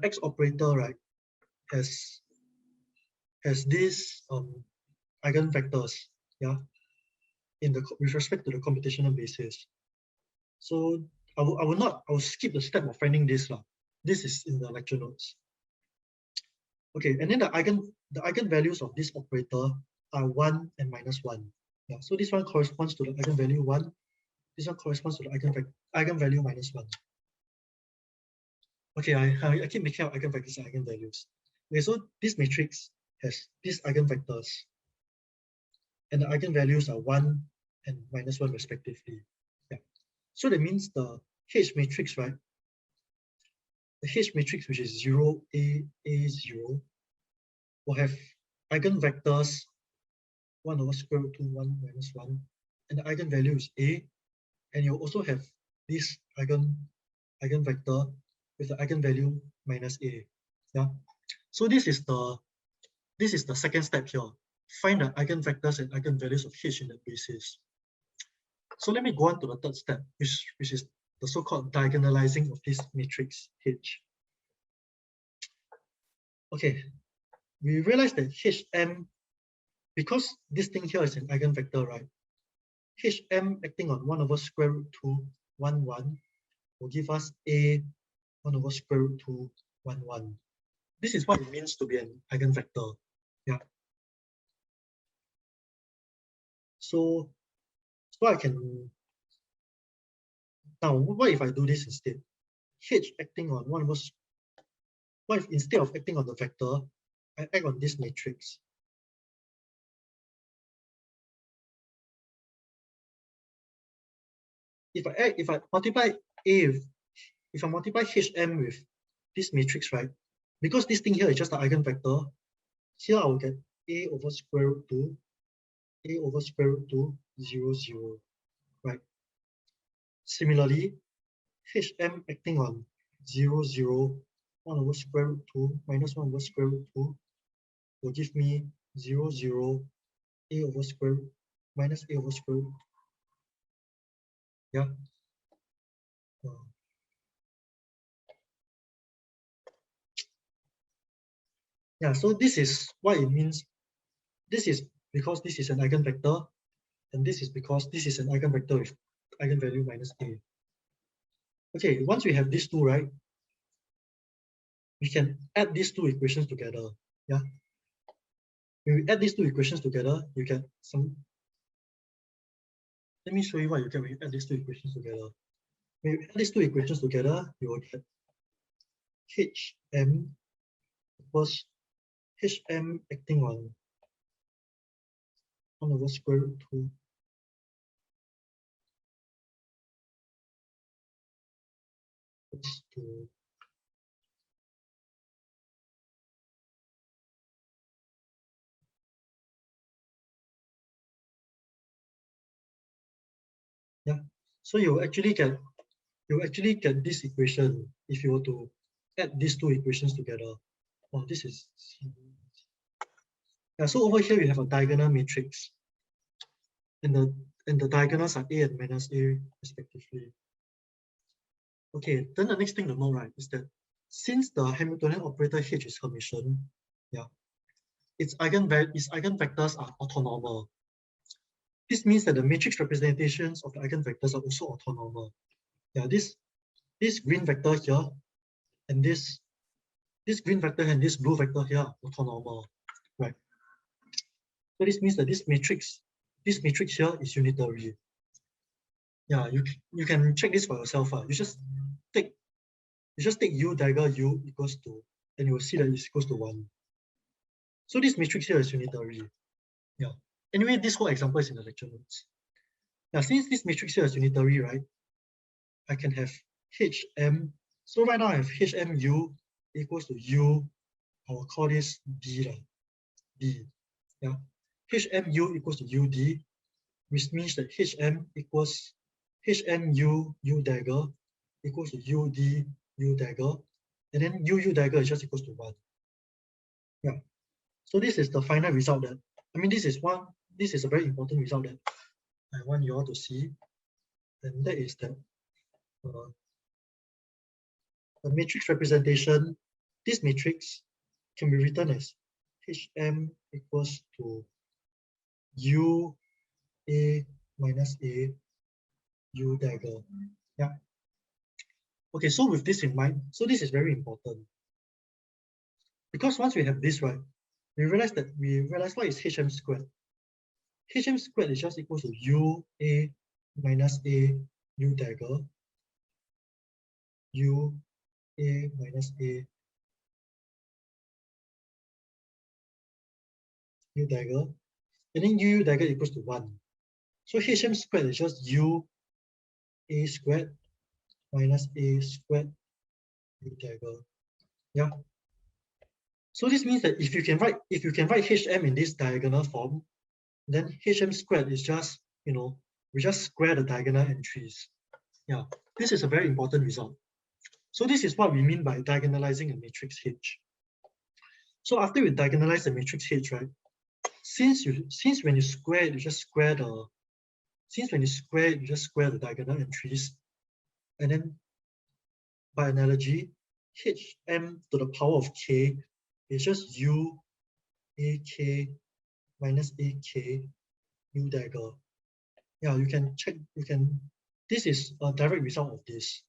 X operator, right, has these eigenvectors, yeah, with respect to the computational basis. So I will skip the step of finding this. This is in the lecture notes. Okay, and then the eigenvalues of this operator are 1 and minus 1. Yeah, so this one corresponds to the eigenvalue 1. This one corresponds to the eigenvalue minus 1. Okay, I keep making up eigenvectors and eigenvalues. Okay, so this matrix has these eigenvectors, and the eigenvalues are 1 and minus 1 respectively. Yeah. So that means the H matrix, right? The H matrix, which is 0, A, 0, will have eigenvectors 1 over square root 2, 1 minus 1, and the eigenvalue is A, and you'll also have this eigenvector with the eigenvalue minus A. Yeah. So this is the second step here. Find the eigenvectors and eigenvalues of H in the basis. So let me go on to the third step, which is the so-called diagonalizing of this matrix H. Okay, we realize that Hm, because this thing here is an eigenvector, right? Hm acting on 1 over square root 2, 1, 1 will give us A 1 over square root 2, 1, 1. This is what it means to be an eigenvector. Yeah. So I can, now what if I do this instead? H acting on 1 over, what if instead of acting on the vector, I act on this matrix? If I multiply Hm with this matrix, right? Because this thing here is just an eigenvector, here I will get A over square root 2, A over square root 2, 0, 0, right? Similarly, Hm acting on 0, 0, 1 over square root 2 minus 1 over square root 2 will give me 0, 0, A over square root minus A over square root. Yeah. Yeah, so this is what it means. This is because this is an eigenvector, and this is because this is an eigenvector with eigenvalue minus A. Okay, once we have these two, right, we can add these two equations together. Yeah. When we add these two equations together, you get some. Let me show you what you get when you add these two equations together. When you add these two equations together, you will get Hm equals Hm acting on 1 over square root 2 to yeah. So you actually get this equation if you were to add these two equations together. Oh, this is yeah. So over here we have a diagonal matrix, and the diagonals are A and minus A respectively. Okay, then the next thing to know, right, is that since the Hamiltonian operator H is Hermitian, yeah, its eigenvectors are orthonormal. This means that the matrix representations of the eigenvectors are also orthonormal. Yeah, this green vector here and this green vector and this blue vector here are orthonormal, right? So this means that this matrix here is unitary. Yeah, you can check this for yourself. You just take U dagger U equals to, and you will see that it's equals to 1. So this matrix here is unitary. Yeah. Anyway, this whole example is in the lecture notes. Now, since this matrix here is unitary, right, I can have HM. So right now I have HMU equals to U. I will call this D. D. Yeah. HMU equals to UD, which means that HM equals HMU U dagger equals to UD U dagger, and then UU dagger is just equals to 1. Yeah. So this is the final result that, I mean, this is a very important result that I want you all to see, and that is that the matrix representation, this matrix can be written as HM equals to U A minus A U dagger. Yeah. Okay, so with this in mind, so this is very important. Because once we have this, right, we realize what is HM squared. HM squared is just equal to U A minus A U dagger U A minus A U dagger, and then UU dagger equals to 1. So HM squared is just U A squared minus A squared U dagger. Yeah. So this means that if you can write HM in this diagonal form, then HM squared is just, we just square the diagonal entries. Yeah. This is a very important result. So this is what we mean by diagonalizing a matrix H. So after we diagonalize the matrix H, right? Since when you square it, you just square the diagonal entries, and then by analogy, HM to the power of k is just U AK minus AK U dagger. Yeah, you can check, this is a direct result of this.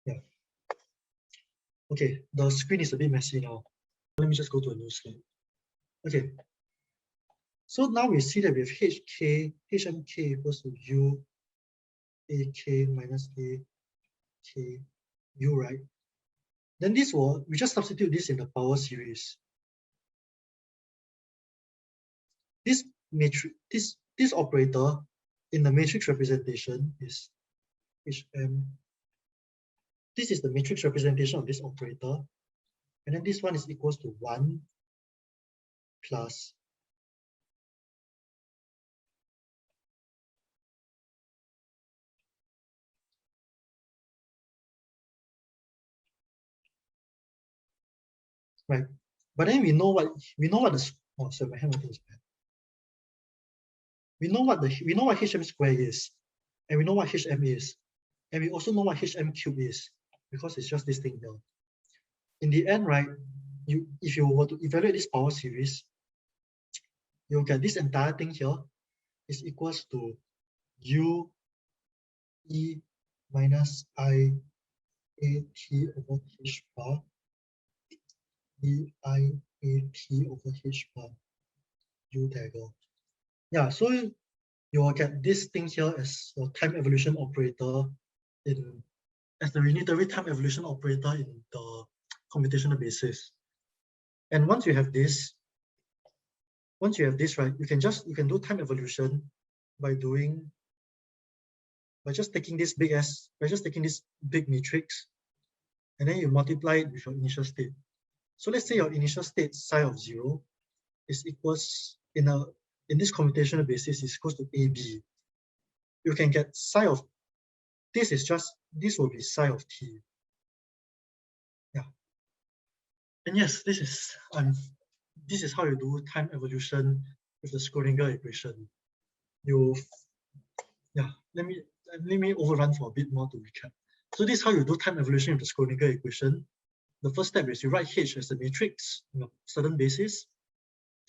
Yeah. Okay, the screen is a bit messy now. Let me just go to a new slide. Okay. So now we see that we have HMK equals to U AK minus AK U, right? Then we just substitute this in the power series. This matrix, this operator in the matrix representation is HM. This is the matrix representation of this operator, and then this one is equals to 1 plus right. But then we know what the, oh sorry, my handwriting is bad. We know what HM square is, and we know what HM is, and we also know what HM cube is, because it's just this thing here. In the end, right, if you were to evaluate this power series, you'll get this entire thing here is equals to U E minus I A T over H bar E I A T over H bar U dagger. Yeah, so you will get this thing here as your time evolution operator as the unitary time evolution operator in the computational basis. And once you have this, right, you can do time evolution by just taking this big matrix, and then you multiply it with your initial state. So let's say your initial state psi of 0 is equals in this computational basis is equals to AB. You can get psi of this will be psi of t. Yeah. And yes, this is how you do time evolution with the Schrödinger equation. Let me overrun for a bit more to recap. So this is how you do time evolution with the Schrödinger equation. The first step is you write H as a matrix on a certain basis.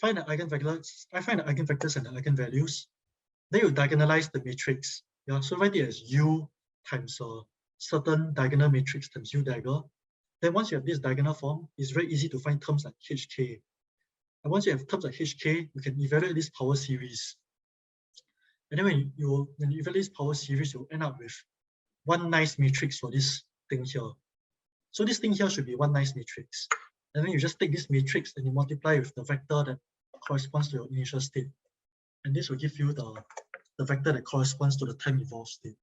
Find the eigenvectors. I find the eigenvectors and the eigenvalues. Then you diagonalize the matrix. Yeah, so write it as U times a certain diagonal matrix times U dagger. Then once you have this diagonal form, it's very easy to find terms like HK. And once you have terms like HK, you can evaluate this power series. And then when you evaluate this power series, you'll end up with one nice matrix for this thing here. So this thing here should be one nice matrix. And then you just take this matrix and you multiply with the vector that corresponds to your initial state. And this will give you the vector that corresponds to the time evolved state.